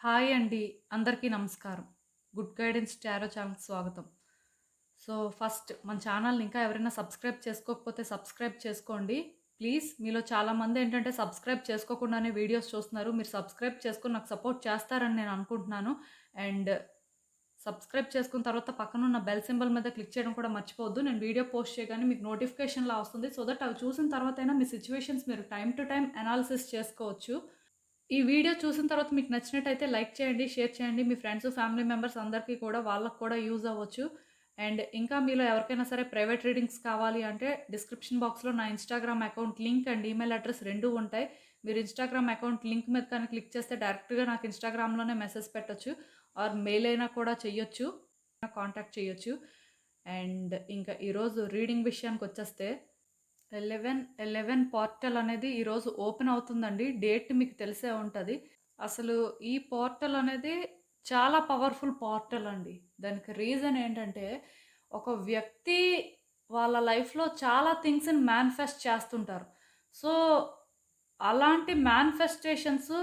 Hi అండి. అందరికీ నమస్కారం. గుడ్ గైడెన్స్ టారో ఛానల్‌కి స్వాగతం. సో, ఫస్ట్ మన ఛానల్‌ని ఇంకా ఎవరైనా సబ్స్క్రైబ్ చేసుకోకపోతే సబ్స్క్రైబ్ చేసుకోండి. ప్లీజ్ మీలో చాలామంది ఏంటంటే సబ్స్క్రైబ్ చేసుకోకుండానే వీడియోస్ చూస్తున్నారు. మీరు సబ్స్క్రైబ్ చేసుకొని నాకు సపోర్ట్ చేస్తారని నేను అనుకుంటున్నాను. అండ్ సబ్స్క్రైబ్ చేసుకున్న తర్వాత పక్కనున్న బెల్ సింబల్ మీద క్లిక్ చేయడం కూడా మర్చిపోవద్దు. నేను వీడియో పోస్ట్ చేయగానే మీకు నోటిఫికేషన్‌లా వస్తుంది. సో దట్ అవి చూసిన తర్వాతైనా మీ సిట్యుయేషన్స్ మీరు టైమ్ టు టైమ్ అనాలిసిస్ చేసుకోవచ్చు. ఈ వీడియో చూసిన తర్వాత మీకు నచ్చినట్టయితే లైక్ చేయండి, షేర్ చేయండి. మీ ఫ్రెండ్స్, ఫ్యామిలీ మెంబర్స్ అందరికీ కూడా వాళ్ళకి కూడా యూజ్ అవ్వచ్చు. అండ్ ఇంకా మీలో ఎవరికైనా సరే ప్రైవేట్ రీడింగ్స్ కావాలి అంటే డిస్క్రిప్షన్ బాక్స్‌లో నా Instagram account link and email address 2 ఉంటాయి. మీరు ఇన్‌స్టాగ్రామ్ అకౌంట్ లింక్ మీద కానీ క్లిక్ చేస్తే డైరెక్ట్‌గా నాకు ఇన్‌స్టాగ్రామ్‌లోనే మెసేజ్ పెట్టొచ్చు. ఆర్ మెయిల్ అయినా కూడా చెయ్యొచ్చు. కాంటాక్ట్ చేయొచ్చు. అండ్ ఇంకా ఈరోజు రీడింగ్ విషయానికొచ్చేస్తే 11/11 పోర్టల్ అనేది ఈరోజు ఓపెన్ అవుతుందండి. డేట్ మీకు తెలిసే ఉంటది. అసలు ఈ పోర్టల్ అనేది చాలా పవర్‌ఫుల్ పోర్టల్ అండి. దానికి రీజన్ ఏంటంటే, ఒక వ్యక్తి వాళ్ళ లైఫ్‌లో చాలా థింగ్స్‌ని మేనిఫెస్ట్ చేస్తుంటారు. సో, అలాంటి మేనిఫెస్టేషన్స్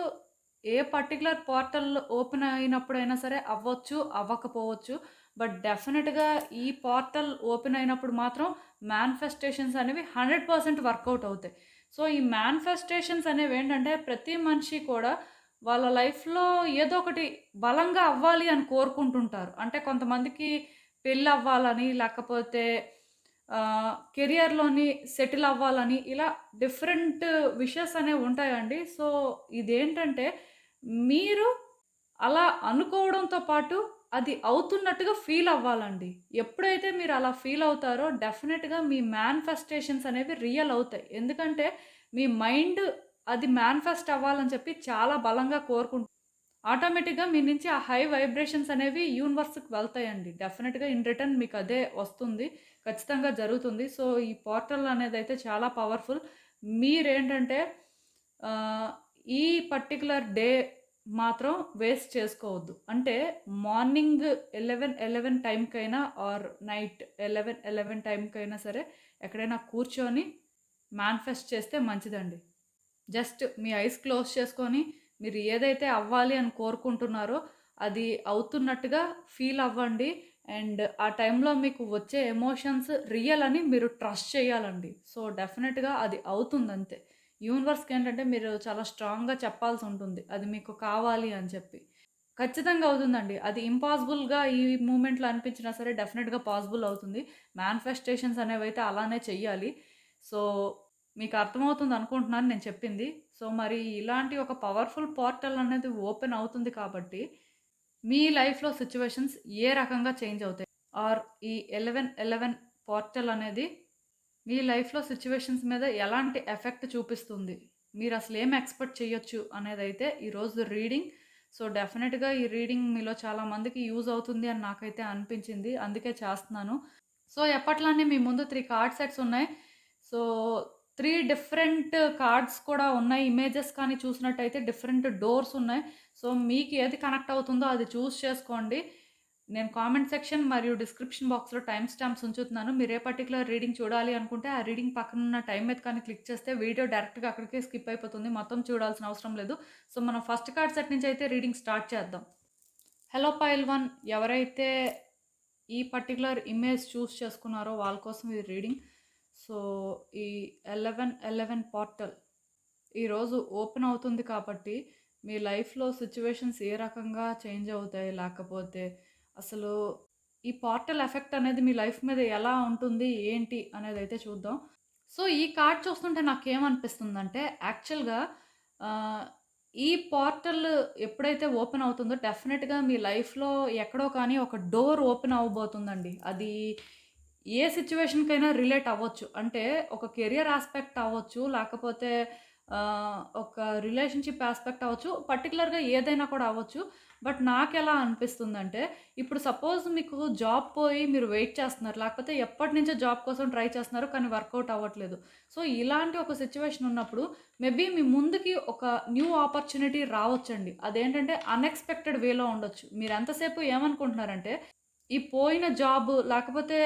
ఏ పర్టిక్యులర్ పోర్టల్ ఓపెన్ అయినప్పుడైనా సరే అవ్వచ్చు, అవ్వకపోవచ్చు. బట్ డెఫినిట్‌గా ఈ పోర్టల్ ఓపెన్ అయినప్పుడు మాత్రం మేనిఫెస్టేషన్స్ అనేవి 100% వర్కౌట్ అవుతాయి. సో, ఈ మేనిఫెస్టేషన్స్ అనేవేంటంటే ప్రతి మనిషి కూడా వాళ్ళ లైఫ్‌లో ఏదో ఒకటి బలంగా అవ్వాలి అని కోరుకుంటుంటారు. అంటే కొంతమందికి పెళ్ళవ్వాలని, లేకపోతే కెరియర్‌లోని సెటిల్ అవ్వాలని ఇలా డిఫరెంట్ విషెస్ అనేవి ఉంటాయండి. సో, ఇదేంటంటే మీరు అలా అనుకోవడంతో పాటు అది అవుతున్నట్టుగా ఫీల్ అవ్వాలండి. ఎప్పుడైతే మీరు అలా ఫీల్ అవుతారో డెఫినిట్‌గా మీ మేనిఫెస్టేషన్స్ అనేవి రియల్ అవుతాయి. ఎందుకంటే మీ మైండ్ అది మేనిఫెస్ట్ అవ్వాలని చెప్పి చాలా బలంగా ఆటోమేటిక్‌గా మీ నుంచి ఆ హై వైబ్రేషన్స్ అనేవి యూనివర్స్‌కి వెళ్తాయండి. డెఫినిట్‌గా ఇన్ రిటర్న్ మీకు అదే వస్తుంది. ఖచ్చితంగా జరుగుతుంది. సో, ఈ పోర్టల్ అనేదైతే చాలా పవర్‌ఫుల్. మీరేంటంటే ఆహ్, ఈ పర్టిక్యులర్ డే మాత్రం వేస్ట్ చేసుకోవద్దు. అంటే మార్నింగ్ 11:11 టైంకైనా ఆర్ నైట్ 11:11 టైంకైనా సరే ఎక్కడైనా కూర్చొని మేనిఫెస్ట్ చేస్తే మంచిదండి. జస్ట్ మీ ఐస్ క్లోజ్ చేసుకొని, మీరు ఏదైతే అవ్వాలి అని కోరుకుంటున్నారో, అది అవుతున్నట్టుగా ఫీల్ అవ్వండి. అండ్ ఆ టైంలో మీకు వచ్చే ఎమోషన్స్ రియల్ అని మీరు ట్రస్ట్ చేయాలండి. సో, డెఫినెట్‌గా అది అవుతుందంతే. యూనివర్స్‌కేంటంటే మీరు చాలా స్ట్రాంగ్‌గా చెప్పాల్సుంటుంది. అది మీకు కావాలి అని చెప్పి. ఖచ్చితంగా అవుతుందండి. అది ఇంపాసిబుల్‌గా ఈ మూమెంట్‌లో అనిపించినా సరే డెఫినిట్‌గా పాసిబుల్ అవుతుంది. మేనిఫెస్టేషన్స్ అనేవైతే అలానే చెయ్యాలి. సో, మీకు అర్థమవుతుంది అనుకుంటున్నాను నేను చెప్పింది. సో, మరి ఇలాంటి ఒక పవర్‌ఫుల్ పోర్టల్ అనేది ఓపెన్ అవుతుంది కాబట్టి, మీ లైఫ్‌లో సిట్యుయేషన్స్ ఏ రకంగా చేంజ్ అవుతాయి? ఆర్ ఈ 11/11 పోర్టల్ అనేది మీ లైఫ్‌లో సిట్యుయేషన్స్ మీద ఎలాంటి ఎఫెక్ట్ చూపిస్తుంది? మీరసలు ఏం ఎక్స్‌పెక్ట్ చేయొచ్చు అనేదైతే ఈరోజు రీడింగ్. సో, డెఫినిట్‌గా ఈ రీడింగ్ మీలో చాలా మందికి యూజ్ అవుతుంది అని నాకైతే అనిపించింది. అందుకే చేస్తున్నాను. సో, ఎప్పట్లానే మీ ముందు 3 కార్డ్ సెట్స్ ఉన్నాయి. సో, 3 డిఫరెంట్ కార్డ్స్ కూడా ఉన్నాయి. ఇమేజెస్ కానీ చూసినట్టయితే డిఫరెంట్ డోర్స్ ఉన్నాయి. సో, మీకు ఏది కనెక్ట్ అవుతుందో అది చూజ్ చేసుకోండి. నేను కామెంట్ సెక్షన్ మరియు డిస్క్రిప్షన్ బాక్స్‌లో టైమ్ స్టాంప్స్ ఉంచుతున్నాను. మీరు ఏ పర్టిక్యులర్ రీడింగ్ చూడాలి అనుకుంటే, ఆ రీడింగ్ పక్కనున్న టైమ్ మీద కానీ క్లిక్ చేస్తే వీడియో డైరెక్ట్‌గా అక్కడికే స్కిప్ అయిపోతుంది. మొత్తం చూడాల్సిన అవసరం లేదు. సో, మనం ఫస్ట్ కార్డ్ సెట్ నుంచి అయితే రీడింగ్ స్టార్ట్ చేద్దాం. హలో పైల్ 1 ఎవరైతే ఈ పర్టిక్యులర్ ఇమేజ్ చూస్ చేసుకున్నారో వాళ్ళ కోసం ఈ రీడింగ్. సో, ఈ 11/11 పోర్టల్ ఈరోజు ఓపెన్ అవుతుంది కాబట్టి, మీ లైఫ్‌లో సిట్యుయేషన్స్ ఏ రకంగా చేంజ్ అవుతాయి? లేకపోతే అసలు ఈ పోర్టల్ ఎఫెక్ట్ అనేది మీ లైఫ్ మీద ఎలా ఉంటుంది? ఏంటి? అనేదైతే చూద్దాం. సో, ఈ కార్డ్ చూస్తుంటే నాకేమనిపిస్తుందంటే యాక్చువల్‌గా ఆహ్, ఈ పోర్టల్ ఎప్పుడైతే ఓపెన్ అవుతుందో డెఫినిట్‌గా మీ లైఫ్‌లో ఎక్కడో కానీ ఒక డోర్ ఓపెన్ అవ్వబోతుందండి. అది ఏ సిట్యుయేషన్‌కైనా రిలేట్ అవ్వచ్చు. అంటే ఒక కెరియర్ యాస్పెక్ట్ అవ్వచ్చు. లేకపోతే ఒక రిలేషన్‌షిప్ యాస్పెక్ట్ అవ్వచ్చు. పర్టిక్యులర్‌గా ఏదైనా కూడా అవ్వచ్చు. బట్ నాకెలా అనిపిస్తుందంటే ఇప్పుడు సపోజ్ మీకు జాబ్ పోయి మీరు వెయిట్ చేస్తున్నారు. లేకపోతే ఎప్పటినుంచో జాబ్ కోసం ట్రై చేస్తున్నారు. కానీ వర్కౌట్ అవ్వట్లేదు. సో, ఇలాంటి ఒక సిట్యుయేషన్ ఉన్నప్పుడు మేబీ మీ ముందుకి ఒక న్యూ ఆపర్చునిటీ రావచ్చండి. అదేంటంటే అన్‌ఎక్స్‌పెక్టెడ్ వేలో ఉండొచ్చు. మీరు ఎంతసేపు ఏమనుకుంటున్నారంటే ఈ పోయిన జాబ్ లేకపోతే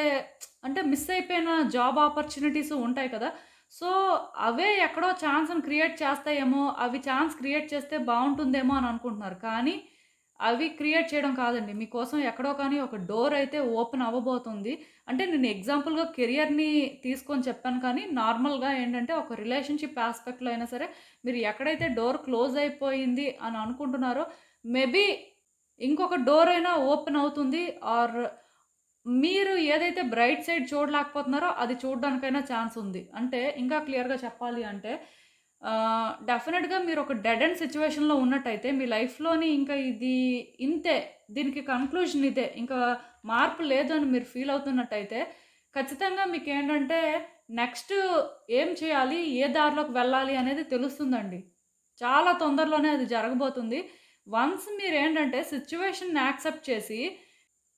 అంటే మిస్ అయిపోయిన జాబ్ ఆపర్చునిటీస్ ఉంటాయి కదా! సో, అవే ఎక్కడో ఛాన్స్‌ని క్రియేట్ చేస్తాయేమో, అవి ఛాన్స్ క్రియేట్ చేస్తే బావుంటుందేమో అని అనుకుంటున్నారు. కానీ అవి క్రియేట్ చేయడం కాదండి. మీకోసం ఎక్కడో కానీ ఒక డోర్ అయితే ఓపెన్ అవ్వబోతుంది. అంటే నేను ఎగ్జాంపుల్‌గా కెరియర్‌ని తీసుకొని చెప్పాను కానీ, నార్మల్‌గా ఏంటంటే ఒక రిలేషన్‌షిప్ యాస్పెక్ట్‌లో అయినా సరే, మీరు ఎక్కడైతే డోర్ క్లోజ్ అయిపోయింది అని అనుకుంటున్నారో, మేబీ ఇంకొక డోర్ అయినా ఓపెన్ అవుతుంది. ఆర్ మీరు ఏదైతే బ్రైట్ సైడ్ చూడలేకపోతున్నారో, అది చూడడానికైనా ఛాన్స్ ఉంది. అంటే ఇంకా క్లియర్‌గా చెప్పాలి అంటే డెఫినిట్‌గా మీరు ఒక డెడ్ ఎండ్ సిట్యుయేషన్‌లో ఉన్నట్టయితే, మీ లైఫ్‌లోని ఇంకా ఇది ఇంతే. దీనికి కన్క్లూజన్ ఇదే. ఇంకా మార్పు లేదు అని మీరు ఫీల్ అవుతున్నట్టయితే, ఖచ్చితంగా మీకేంటంటే నెక్స్ట్ ఏం చేయాలి? ఏ దారిలోకి వెళ్ళాలి? అనేది తెలుస్తుందండి. చాలా తొందరలోనే అది జరగబోతుంది. వన్స్ మీరేంటంటే సిట్యుయేషన్‌ని యాక్సెప్ట్ చేసి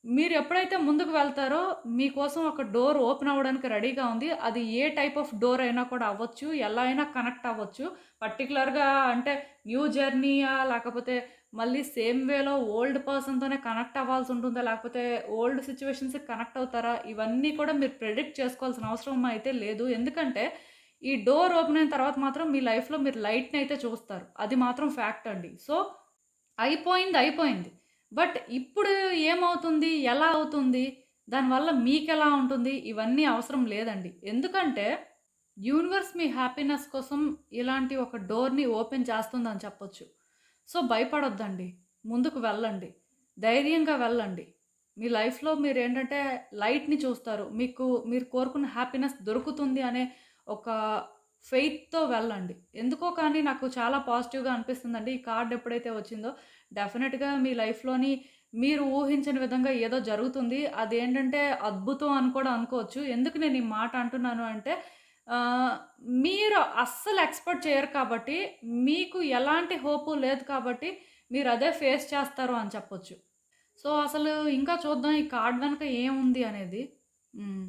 మీరెప్పుడైతే ముందుకు వెళ్తారో, మీకోసం ఒక డోర్ ఓపెన్ అవ్వడానికి రెడీగా ఉంది. అది ఏ టైప్ ఆఫ్ డోర్ అయినా కూడా అవ్వచ్చు. ఎలా అయినా కనెక్ట్ అవ్వచ్చు. పర్టిక్యులర్‌గా అంటే న్యూ జర్నీయా? లేకపోతే మళ్ళీ సేమ్ వేలో ఓల్డ్ పర్సన్‌తోనే కనెక్ట్ అవ్వాల్సుంటుందా? లేకపోతే ఓల్డ్ సిట్యుయేషన్స్‌కి కనెక్ట్ అవుతారా? ఇవన్నీ కూడా మీరు ప్రిడిక్ట్ చేసుకోవాల్సిన అవసరం అయితే లేదు. ఎందుకంటే, ఈ డోర్ ఓపెన్ అయిన తర్వాత మాత్రం మీ లైఫ్‌లో మీరు లైట్‌నయితే చూస్తారు. అది మాత్రం ఫ్యాక్ట్ అండి. సో అయిపోయింది, అయిపోయింది. బట్ ఇప్పుడు ఏమవుతుంది? ఎలా అవుతుంది? దానివల్ల మీకెలా ఉంటుంది? ఇవన్నీ అవసరం లేదండి. ఎందుకంటే, యూనివర్స్ మీ హ్యాపీనెస్ కోసం ఇలాంటి ఒక డోర్‌ని ఓపెన్ చేస్తుందని చెప్పొచ్చు. సో, భయపడొద్దండి. ముందుకు వెళ్ళండి. ధైర్యంగా వెళ్ళండి. మీ లైఫ్‌లో మీరేంటంటే లైట్‌ని చూస్తారు. మీరు కోరుకున్న హ్యాపీనెస్ దొరుకుతుంది అనే ఒక ఫెయిత్‌తో వెళ్ళండి. ఎందుకో కానీ నాకు చాలా పాజిటివ్‌గా అనిపిస్తుందండి. ఈ కార్డ్ ఎప్పుడైతే వచ్చిందో డెఫినిట్‌గా మీ లైఫ్‌లోని మీరు ఊహించని విధంగా ఏదో జరుగుతుంది. అదేంటంటే అద్భుతం అని కూడా అనుకోవచ్చు. ఎందుకు నేను ఈ మాట అంటున్నాను అంటే ఆహ్, మీరు అస్సలు ఎక్స్‌పెక్ట్ చేయరు కాబట్టి, మీకు ఎలాంటి హోపు లేదు కాబట్టి, మీరదే ఫేస్ చేస్తారు అని చెప్పొచ్చు. సో, అసలు ఇంకా చూద్దాం ఈ కార్డ్ వెనక ఏముంది అనేది. హ్మ్.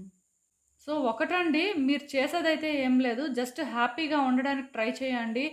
సో, ఒకటండి మీరు చేసేదైతే ఏం లేదు. జస్ట్ హ్యాపీగా ఉండడానికి ట్రై చేయండి.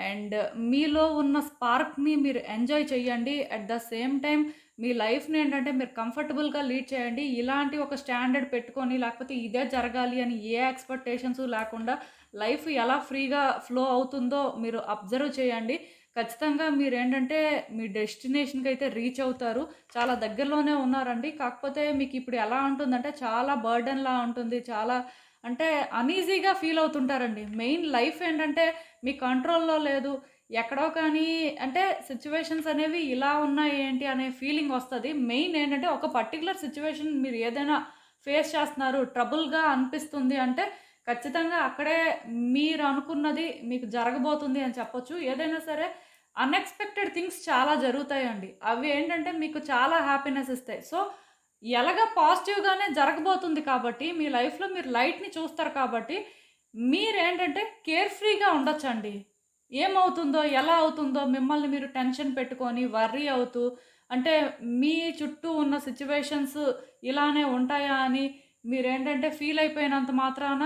అండ్ మీలో ఉన్న స్పార్క్‌ని మీరు ఎంజాయ్ చేయండి. అట్ ద సేమ్ టైమ్ మీ లైఫ్‌ని ఏంటంటే మీరు కంఫర్టబుల్‌గా లీడ్ చేయండి. ఇలాంటి ఒక స్టాండర్డ్ పెట్టుకొని లేకపోతే ఇదే జరగాలి అని ఏ ఎక్స్‌పెక్టేషన్స్ లేకుండా లైఫ్ ఎలా ఫ్రీగా ఫ్లో అవుతుందో మీరు అబ్జర్వ్ చేయండి. ఖచ్చితంగా మీరేంటంటే మీ డెస్టినేషన్‌కైతే రీచ్ అవుతారు. చాలా దగ్గరలోనే ఉన్నారండి. కాకపోతే మీకిప్పుడు ఎలా ఉంటుందంటే చాలా బర్డెన్‌లా ఉంటుంది. చాలా అంటే అనీజీగా ఫీల్ అవుతుంటారండి. మెయిన్ లైఫ్ ఏంటంటే మీ కంట్రోల్‌లో లేదు. ఎక్కడో కానీ అంటే సిట్యుయేషన్స్ అనేవి ఇలా ఉన్నాయి ఏంటి అనే ఫీలింగ్ వస్తది. మెయిన్ ఏంటంటే ఒక పర్టిక్యులర్ సిట్యుయేషన్ మీరు ఏదైనా ఫేస్ చేస్తున్నారు, ట్రబుల్‌గా అనిపిస్తుంది అంటే ఖచ్చితంగా అక్కడే మీరు అనుకున్నది మీకు జరగబోతుంది అని చెప్పొచ్చు. ఏదైనా సరే అన్‌ఎక్స్‌పెక్టెడ్ థింగ్స్ చాలా జరుగుతాయండి. అవి ఏంటంటే మీకు చాలా హ్యాపీనెస్ ఇస్తాయి. సో, ఎలాగా పాజిటివ్‌గానే జరగబోతుంది కాబట్టి, మీ లైఫ్‌లో మీరు లైట్‌ని చూస్తారు కాబట్టి, మీరేంటంటే కేర్ ఫ్రీగా ఉండొచ్చండి. ఏమవుతుందో, ఎలా అవుతుందో మిమ్మల్ని మీరు టెన్షన్ పెట్టుకొని, వర్రీ అవుతూ అంటే మీ చుట్టూ ఉన్న సిట్యుయేషన్స్ ఇలానే ఉంటాయా అని మీరేంటంటే ఫీల్ అయిపోయినంత మాత్రాన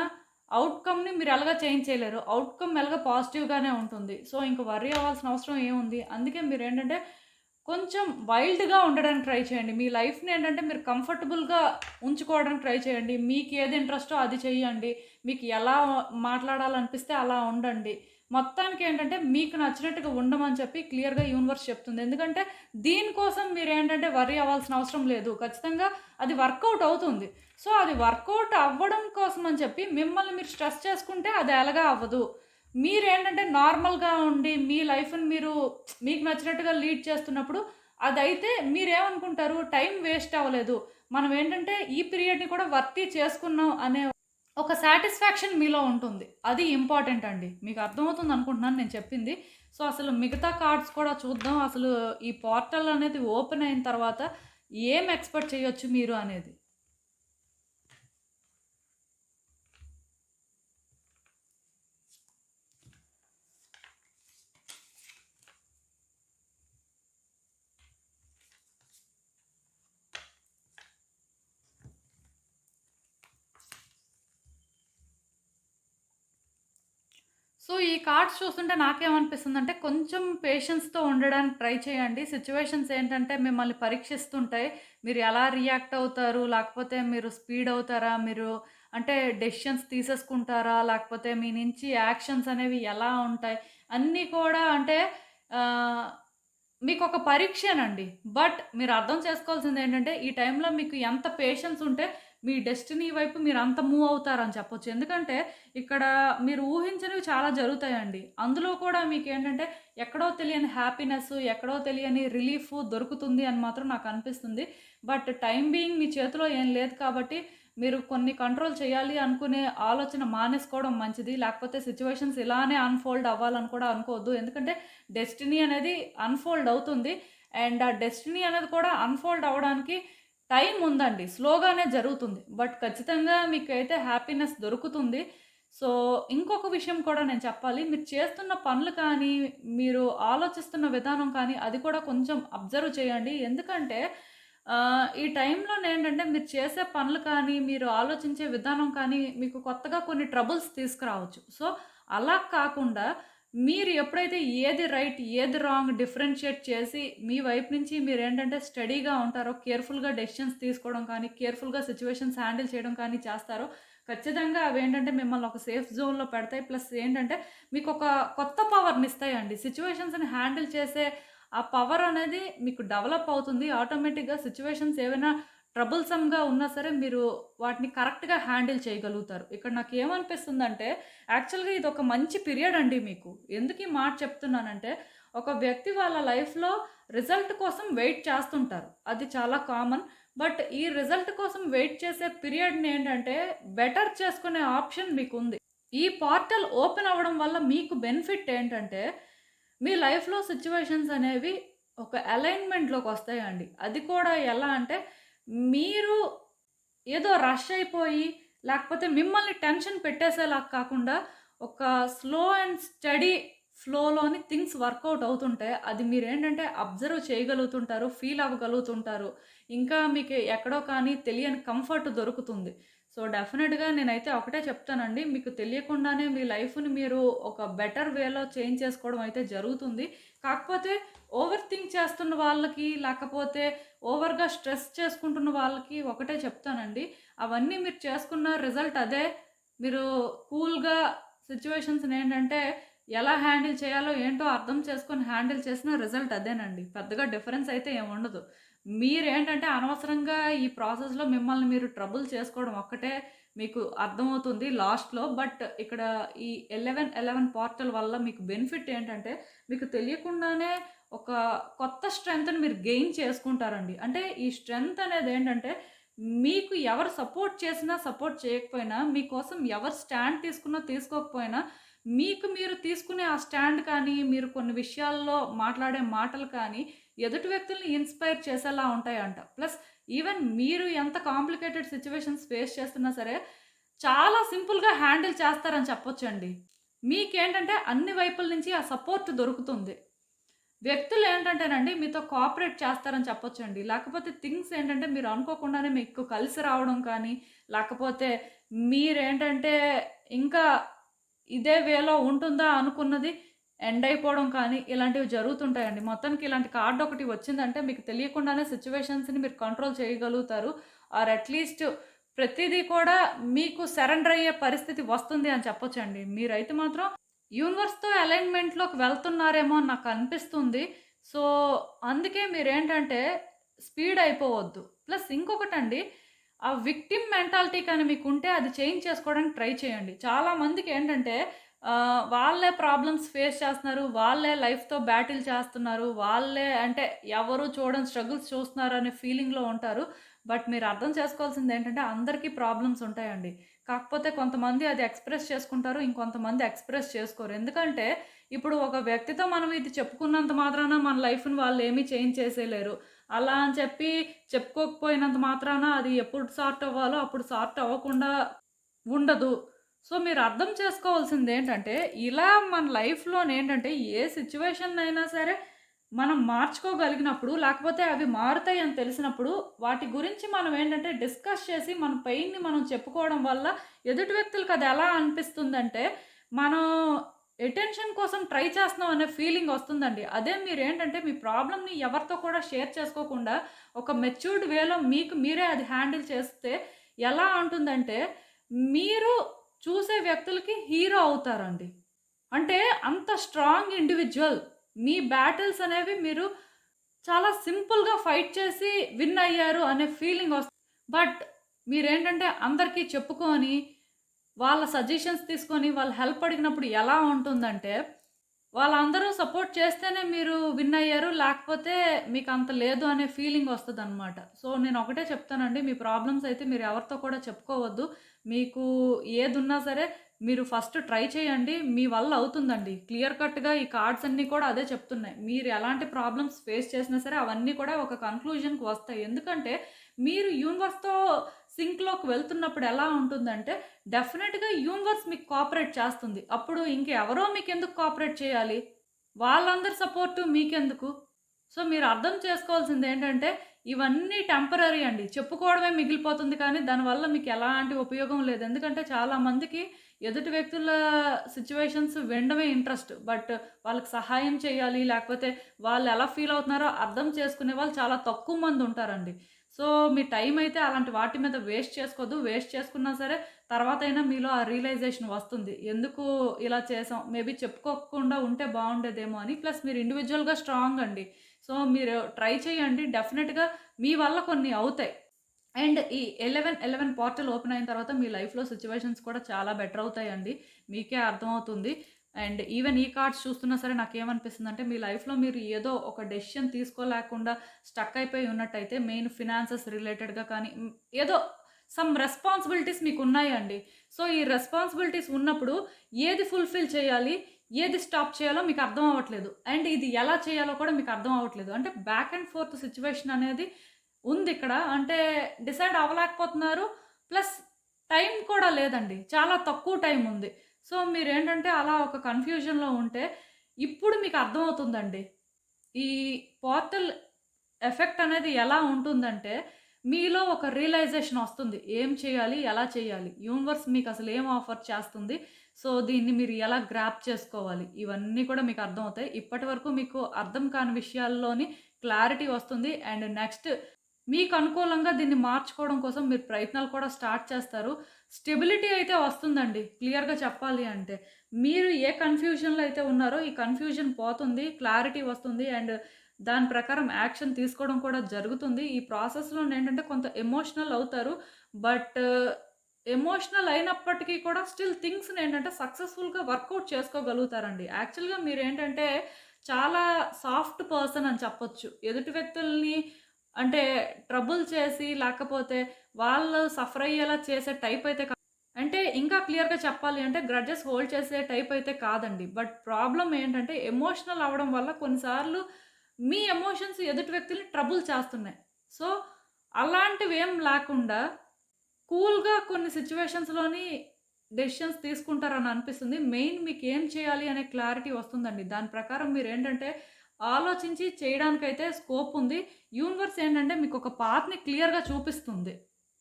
ఔట్‌కమ్‌ని మీరు ఎలాగా చేంజ్ చేయలేరు. ఔట్‌కమ్ ఎలాగో పాజిటివ్‌గానే ఉంటుంది. సో, ఇంక వర్రీ అవ్వాల్సిన అవసరం ఏముంది? అందుకే మీరేంటంటే కొంచెం వైల్డ్‌గా ఉండడానికి ట్రై చేయండి. మీ లైఫ్‌ని ఏంటంటే మీరు కంఫర్టబుల్‌గా ఉంచుకోవడానికి ట్రై చేయండి. మీకేది ఇంట్రెస్టో అది చెయ్యండి. మీకు ఎలా మాట్లాడాలనిపిస్తే అలా ఉండండి. మొత్తానికేంటంటే మీకు నచ్చినట్టుగా ఉండమని చెప్పి క్లియర్‌గా యూనివర్స్ చెప్తుంది. ఎందుకంటే దీనికోసం మీరేంటంటే వర్రీ అవ్వాల్సిన అవసరం లేదు. ఖచ్చితంగా అది వర్కౌట్ అవుతుంది. సో, అది వర్కౌట్ అవ్వడం కోసం అని చెప్పి మిమ్మల్ని మీరు స్ట్రెస్ చేసుకుంటే అది ఎలాగా అవ్వదు. మీరేంటంటే నార్మల్‌గా ఉండి మీ లైఫ్‌ని మీరు మీకు నచ్చినట్టుగా లీడ్ చేస్తున్నప్పుడు అదైతే మీరేమనుకుంటారు టైం వేస్ట్ అవ్వలేదు. మనం ఏంటంటే ఈ పీరియడ్‌ని కూడా వర్తీ చేసుకున్నాం అనే ఒక సాటిస్ఫాక్షన్ మీలో ఉంటుంది. అది ఇంపార్టెంట్ అండి. మీకు అర్థమవుతుంది అనుకుంటున్నాను నేను చెప్పింది. సో, అసలు మిగతా కార్డ్స్ కూడా చూద్దాం. అసలు ఈ పోర్టల్ అనేది ఓపెన్ అయిన తర్వాత ఏం ఎక్స్‌పెక్ట్ చేయొచ్చు మీరు అనేది. సో, ఈ కార్డ్స్ చూస్తుంటే నాకేమనిపిస్తుందంటే, కొంచెం పేషెన్స్‌తో ఉండడానికి ట్రై చేయండి. సిట్యుయేషన్స్ ఏంటంటే, మిమ్మల్ని పరీక్షిస్తుంటాయి. మీరు ఎలా రియాక్ట్ అవుతారు? లేకపోతే మీరు స్పీడ్ అవుతారా? మీరు అంటే డెసిషన్స్ తీసేసుకుంటారా? లేకపోతే మీ నుంచి యాక్షన్స్ అనేవి ఎలా ఉంటాయి? అన్నీ కూడా అంటే ఆహ్ మీకొక పరీక్షేనండి. బట్ మీరు అర్థం చేసుకోవాల్సిందేంటంటే, ఈ టైంలో మీకు ఎంత పేషెన్స్ ఉంటే, మీ డెస్టినీ వైపు మీరంత మూవ్ అవుతారని చెప్పొచ్చు. ఎందుకంటే, ఇక్కడ మీరు ఊహించనివి చాలా జరుగుతాయండి. అందులో కూడా మీకేంటంటే, ఎక్కడో తెలియని హ్యాపీనెస్సు, ఎక్కడో తెలియని రిలీఫు దొరుకుతుంది అని మాత్రం నాకనిపిస్తుంది. బట్ టైమ్ బీయింగ్ మీ చేతిలో ఏం లేదు కాబట్టి, మీరు కొన్ని కంట్రోల్ చేయాలి అనుకునే ఆలోచన మానేసుకోవడం మంచిది. లేకపోతే సిట్యుయేషన్స్ ఇలానే అన్‌ఫోల్డ్ అవ్వాలని కూడా అనుకోవద్దు. ఎందుకంటే, డెస్టినీ అనేది అన్‌ఫోల్డ్ అవుతుంది. అండ్ ఆ డెస్టినీ అనేది కూడా అన్‌ఫోల్డ్ అవ్వడానికి టైం ఉందండి. స్లోగానే జరుగుతుంది. బట్ ఖచ్చితంగా మీకైతే హ్యాపీనెస్ దొరుకుతుంది. సో, ఇంకొక విషయం కూడా నేను చెప్పాలి. మీరు చేస్తున్న పనులు కానీ, మీరు ఆలోచిస్తున్న విధానం కానీ, అది కూడా కొంచెం అబ్జర్వ్ చేయండి. ఎందుకంటే ఈ టైంలోనేంటంటే మీరు చేసే పనులు కానీ, మీరు ఆలోచించే విధానం కానీ, మీకు కొత్తగా కొన్ని ట్రబుల్స్ తీసుకురావచ్చు. సో, అలా కాకుండా మీరు ఎప్పుడైతే ఏది రైట్, ఏది రాంగ్ డిఫరెన్షియేట్ చేసి, మీ వైపు నుంచి మీరేంటంటే స్టడీగా ఉంటారో, కేర్‌ఫుల్‌గా డెసిషన్స్ తీసుకోవడం కానీ, కేర్‌ఫుల్‌గా సిట్యుయేషన్స్ హ్యాండిల్ చేయడం కానీ చేస్తారో, ఖచ్చితంగా అవేంటంటే మిమ్మల్ని ఒక సేఫ్ జోన్‌లో పెడతాయి. ప్లస్ ఏంటంటే మీకొక కొత్త పవర్‌నిస్తాయండి. సిట్యుయేషన్స్‌ని హ్యాండిల్ చేసే ఆ పవర్ అనేది మీకు డెవలప్ అవుతుంది. ఆటోమేటిక్‌గా సిట్యుయేషన్స్ ఏవైనా ట్రబుల్సమ్‌గా ఉన్నా సరే మీరు వాటిని కరెక్ట్‌గా హ్యాండిల్ చేయగలుగుతారు. ఇక్కడ నాకేమనిపిస్తుందంటే యాక్చువల్‌గా ఇదొక మంచి పీరియడ్ అండి మీకు. ఎందుకు ఈ మాట చెప్తున్నానంటే ఒక వ్యక్తి వాళ్ళ లైఫ్‌లో రిజల్ట్ కోసం వెయిట్ చేస్తుంటారు. అది చాలా కామన్. బట్ ఈ రిజల్ట్ కోసం వెయిట్ చేసే పీరియడ్‌ని ఏంటంటే బెటర్ చేసుకునే ఆప్షన్ మీకుంది. ఈ పోర్టల్ ఓపెన్ అవ్వడం వల్ల మీకు బెనిఫిట్ ఏంటంటే మీ లైఫ్‌లో సిట్యుయేషన్స్ అనేవి ఒక అలైన్‌మెంట్‌లోకొస్తాయండి. అది కూడా ఎలా అంటే, మీరు ఏదో రష్ అయిపోయి, లేకపోతే మిమ్మల్ని టెన్షన్ పెట్టేసేలా కాకుండా, ఒక స్లో అండ్ స్టడీ ఫ్లోలోని థింగ్స్ వర్కౌట్ అవుతుంటే, అది మీరేంటంటే అబ్జర్వ్ చేయగలుగుతుంటారు, ఫీల్ అవ్వగలుగుతుంటారు. ఇంకా మీకు ఎక్కడో కానీ తెలియని కంఫర్ట్ దొరుకుతుంది. సో, డెఫినిట్‌గా నేనైతే ఒకటే చెప్తానండి. మీకు తెలియకుండానే మీ లైఫ్‌ని మీరు ఒక బెటర్ వేలో చేంజ్ చేసుకోవడం అయితే జరుగుతుంది. కాకపోతే ఓవర్ థింక్ చేస్తున్న వాళ్ళకి, లేకపోతే ఓవర్‌గా స్ట్రెస్ చేసుకుంటున్న వాళ్ళకి ఒకటే చెప్తానండి. అవన్నీ మీరు చేసుకున్న రిజల్ట్ అదే. మీరు కూల్‌గా సిట్యుయేషన్స్‌నేంటంటే ఎలా హ్యాండిల్ చేయాలో ఏంటో అర్థం చేసుకొని హ్యాండిల్ చేసిన రిజల్ట్ అదేనండి. పెద్దగా డిఫరెన్స్ అయితే ఏముండదు. మీరేంటంటే అనవసరంగా ఈ ప్రాసెస్‌లో మిమ్మల్ని మీరు ట్రబుల్ చేసుకోవడం ఒక్కటే మీకు అర్థమవుతుంది లాస్ట్‌లో. బట్ ఇక్కడ ఈ 11 పోర్టల్ వల్ల మీకు బెనిఫిట్ ఏంటంటే, మీకు తెలియకుండానే ఒక కొత్త స్ట్రెంగ్త్‌ని మీరు గెయిన్ చేసుకుంటారండి. అంటే ఈ స్ట్రెంగ్త్ అనేదేంటంటే, మీకు ఎవరు సపోర్ట్ చేసినా, సపోర్ట్ చేయకపోయినా, మీకోసం ఎవరు స్టాండ్ తీసుకున్నా, తీసుకోకపోయినా, మీకు మీరు తీసుకునే ఆ స్టాండ్ కానీ, మీరు కొన్ని విషయాల్లో మాట్లాడే మాటలు కానీ, ఎదుటి వ్యక్తుల్ని ఇన్‌స్పైర్ చేసేలా ఉంటాయంట. ప్లస్ ఈవెన్ మీరు ఎంత కాంప్లికేటెడ్ సిట్యుయేషన్స్ ఫేస్ చేస్తున్నా సరే, చాలా సింపుల్‌గా హ్యాండిల్ చేస్తారని చెప్పొచ్చండి. మీకేంటంటే అన్ని వైపుల నుంచి ఆ సపోర్ట్ దొరుకుతుంది. వ్యక్తులు ఏంటంటేనండి మీతో కోఆపరేట్ చేస్తారని చెప్పొచ్చండి. లేకపోతే థింగ్స్ ఏంటంటే మీరు అనుకోకుండానే మీకు కలిసి రావడం కానీ, లేకపోతే మీరేంటంటే ఇంకా ఇదే వేలో ఉంటుందా అనుకున్నది ఎండ్ అయిపోవడం కానీ, ఇలాంటివి జరుగుతుంటాయండి. మొత్తానికి ఇలాంటి కార్డ్ ఒకటి వచ్చిందంటే మీకు తెలియకుండానే సిట్యుయేషన్స్‌ని మీరు కంట్రోల్ చేయగలుగుతారు. ఆర్ అట్‌లీస్ట్ ప్రతీదీ కూడా మీకు సరెండర్ అయ్యే పరిస్థితి వస్తుంది అని చెప్పొచ్చండి. మీరైతే మాత్రం యూనివర్స్‌తో అలైన్‌మెంట్‌లోకి వెళ్తున్నారేమో అని నాకనిపిస్తుంది. సో, అందుకే మీరేంటంటే స్పీడ్ అయిపోవద్దు. ప్లస్ ఇంకొకటండి, ఆ విక్టిమ్ మెంటాలిటీ కానీ మీకుంటే అది చేంజ్ చేసుకోవడానికి ట్రై చేయండి. చాలా మందికేంటంటే వాళ్ళే ప్రాబ్లమ్స్ ఫేస్ చేస్తున్నారు. వాళ్ళే లైఫ్‌తో బ్యాటిల్ చేస్తున్నారు. వాళ్ళే అంటే ఎవరు చూడని స్ట్రగుల్స్ చూస్తున్నారనే ఫీలింగ్‌లో ఉంటారు. బట్ మీరు అర్థం చేసుకోవాల్సిందేంటంటే అందరికీ ప్రాబ్లమ్స్ ఉంటాయండి. కాకపోతే కొంతమంది అది ఎక్స్‌ప్రెస్ చేసుకుంటారు. ఇంకొంతమంది ఎక్స్‌ప్రెస్ చేసుకోరు. ఎందుకంటే ఇప్పుడు ఒక వ్యక్తితో మనం ఇది చెప్పుకున్నంత మాత్రాన మన లైఫ్‌ని వాళ్ళేమీ చేంజ్ చేసేయలేరు. అలా అని చెప్పి చెప్పుకోకపోయినంత మాత్రాన అది ఎప్పుడు సార్ట్ అవ్వాలో అప్పుడు సార్ట్ అవ్వకుండా ఉండదు. సో, మీరు అర్థం చేసుకోవాల్సిందేంటంటే, ఇలా మన లైఫ్‌లోనేంటంటే ఏ సిట్యుయేషన్నయినా సరే మనం మార్చుకోగలిగినప్పుడు, లేకపోతే అవి మారుతాయని తెలిసినప్పుడు, వాటి గురించి మనం ఏంటంటే డిస్కస్ చేసి మన పెయిన్‌ని మనం చెప్పుకోవడం వల్ల ఎదుటి వ్యక్తులకి అది ఎలా అనిపిస్తుందంటే, మనం అటెన్షన్ కోసం ట్రై చేస్తున్నాం అనే ఫీలింగ్ వస్తుందండి. అదే మీరేంటంటే మీ ప్రాబ్లమ్‌ని ఎవరితో కూడా షేర్ చేసుకోకుండా, ఒక మెచ్యూర్డ్ వేలో మీకు మీరే అది హ్యాండిల్ చేస్తే ఎలా ఉంటుందంటే, మీరు చూసే వ్యక్తులకి హీరో అవుతారండి. అంటే అంత స్ట్రాంగ్ ఇండివిడ్యువల్. మీ బ్యాటిల్స్ అనేవి మీరు చాలా సింపుల్‌గా ఫైట్ చేసి విన్ అయ్యారు అనే ఫీలింగ్ బట్ మీరేంటంటే అందరికీ చెప్పుకొని, వాళ్ళ సజెషన్స్ తీసుకొని, వాళ్ళ హెల్ప్ అడిగినప్పుడు ఎలా ఉంటుందంటే, వాళ్ళందరూ సపోర్ట్ చేస్తేనే మీరు విన్ అయ్యారు. లేకపోతే మీకంత లేదు అనే ఫీలింగ్ వస్తదనమాట. సో, నేనొకటే చెప్తానండి. మీ ప్రాబ్లమ్స్ అయితే మీరు ఎవరితో కూడా చెప్పుకోవద్దు. మీకు ఏదున్నా సరే మీరు ఫస్ట్ ట్రై చేయండి. మీ వల్ల అవుతుందండి. క్లియర్ కట్‌గా ఈ కార్డ్స్ అన్నీ కూడా అదే చెప్తున్నాయి. మీరు ఎలాంటి ప్రాబ్లమ్స్ ఫేస్ చేసినా సరే అవన్నీ కూడా ఒక కన్క్లూజన్‌కి వస్తాయి. ఎందుకంటే మీరు యూనివర్స్‌తో సింక్‌లోకి వెళ్తున్నప్పుడు ఎలా ఉంటుందంటే డెఫినిట్‌గా యూనివర్స్ మీకు కోఆపరేట్ చేస్తుంది. అప్పుడు ఇంకెవరో మీకెందుకు కోఆపరేట్ చేయాలి? వాళ్ళందరి సపోర్టు మీకెందుకు? సో, మీరు అర్థం చేసుకోవాల్సిందేంటంటే, ఇవన్నీ టెంపరరీ అండి. చెప్పుకోవడమే మిగిలిపోతుంది కానీ, దానివల్ల మీకు ఎలాంటి ఉపయోగం లేదు. ఎందుకంటే, చాలా మందికి ఎదుటి వ్యక్తుల సిట్యుయేషన్స్ వినడమే ఇంట్రెస్ట్. బట్ వాళ్ళకి సహాయం చేయాలి, లేకపోతే వాళ్ళు ఎలా ఫీల్ అవుతున్నారో అర్థం చేసుకునే వాళ్ళు చాలా తక్కువ మంది ఉంటారండి. సో, మీ టైం అయితే అలాంటి వాటి మీద వేస్ట్ చేసుకోవద్దు. వేస్ట్ చేసుకున్నా సరే, తర్వాతైనా మీలో ఆ రియలైజేషన్ వస్తుంది. ఎందుకు ఇలా చేసాం? మేబీ చెప్పుకోకుండా ఉంటే బావుండేదేమో అని. ప్లస్ మీరు ఇండివిడ్యుయల్‌గా స్ట్రాంగ్ అండి. సో, మీరు ట్రై చేయండి. డెఫినిట్‌గా మీ వల్ల కొన్ని అవుతాయి. అండ్ ఈ 11 పోర్టల్ ఓపెన్ అయిన తర్వాత మీ లైఫ్‌లో సిట్యుయేషన్స్ కూడా చాలా బెటర్ అవుతాయండి. మీకే అర్థమవుతుంది. అండ్ ఈవెన్ ఈ కార్డ్స్ చూస్తున్నా సరే నాకేమనిపిస్తుందంటే మీ లైఫ్‌లో మీరు ఏదో ఒక డెసిషన్ తీసుకోలేకుండా స్టక్ అయిపోయి ఉన్నట్టయితే మెయిన్ ఫినాన్సెస్ రిలేటెడ్‌గా కానీ ఏదో సమ్ రెస్పాన్సిబిలిటీస్ మీకున్నాయండి. సో, ఈ రెస్పాన్సిబిలిటీస్ ఉన్నప్పుడు ఏది ఫుల్‌ఫిల్ చేయాలి? ఏది స్టాప్ చేయాలో మీకు అర్థం అవ్వట్లేదు. అండ్ ఇది ఎలా చేయాలో కూడా మీకు అర్థం అవ్వట్లేదు. అంటే బ్యాక్ అండ్ ఫోర్త్ సిట్యుయేషన్ అనేది ఉందిక్కడ. అంటే డిసైడ్ అవ్వలేకపోతున్నారు. ప్లస్ టైం కూడా లేదండి. చాలా తక్కువ టైం ఉంది. సో, మీరేంటంటే అలా ఒక కన్‌ఫ్యూజన్‌లో ఉంటే ఇప్పుడు మీకు అర్థమవుతుందండి. ఈ పోర్టల్ ఎఫెక్ట్ అనేది ఎలా ఉంటుందంటే, మీలో ఒక రియలైజేషన్ ఒస్తుంది. ఏం చేయాలి? ఎలా చేయాలి? యూనివర్స్ మీకసలు ఏం ఆఫర్ చేస్తుంది? సో, దీన్ని మీరు ఎలా గ్రాప్ చేసుకోవాలి? ఇవన్నీ కూడా మీకు అర్థమవుతాయి. ఇప్పటివరకు మీకు అర్థం కాని విషయాల్లోని క్లారిటీ వస్తుంది. అండ్ నెక్స్ట్ మీకు అనుకూలంగా దీన్ని మార్చుకోవడం కోసం మీరు ప్రయత్నాలు కూడా స్టార్ట్ చేస్తారు. స్టెబిలిటీ అయితే వస్తుందండి. క్లియర్‌గా చెప్పాలి అంటే. మీరు ఏ కన్‌ఫ్యూజన్‌లో అయితే ఉన్నారో, ఈ కన్‌ఫ్యూజన్ పోతుంది. క్లారిటీ వస్తుంది. అండ్ దాని ప్రకారం యాక్షన్ తీసుకోవడం కూడా జరుగుతుంది. ఈ ప్రాసెస్‌లోనేంటంటే కొంత ఎమోషనల్ అవుతారు. బట్ ఎమోషనల్ అయినప్పటికీ కూడా స్టిల్ థింగ్స్‌నేంటంటే సక్సెస్‌ఫుల్‌గా వర్కౌట్ చేసుకోగలుగుతారండి. యాక్చువల్‌గా మీరేంటంటే చాలా సాఫ్ట్ పర్సన్ అని చెప్పొచ్చు. ఎదుటి వ్యక్తుల్ని అంటే ట్రబుల్ చేసి లేకపోతే వాళ్ళు సఫర్ అయ్యేలా చేసే టైప్ అయితే అంటే ఇంకా క్లియర్‌గా చెప్పాలి అంటే గ్రడ్జెస్ హోల్డ్ చేసే టైప్ అయితే కాదండి. బట్ ప్రాబ్లమ్ ఏంటంటే ఎమోషనల్ అవ్వడం వల్ల కొన్నిసార్లు మీ ఎమోషన్స్ ఎదుటి వ్యక్తుల్ని ట్రబుల్ చేస్తున్నాయి. సో, అలాంటివేం లేకుండా కూల్‌గా కొన్ని సిట్యుయేషన్స్‌లోని డెసిషన్స్ తీసుకుంటారని అనిపిస్తుంది. మెయిన్ మీకేం చేయాలి అనే క్లారిటీ వస్తుందండి. దాని ప్రకారం మీరేంటంటే ఆలోచించి చేయడానికైతే స్కోప్ ఉంది. యూనివర్స్ ఏంటంటే మీకొక పాత్‌ని క్లియర్‌గా చూపిస్తుంది.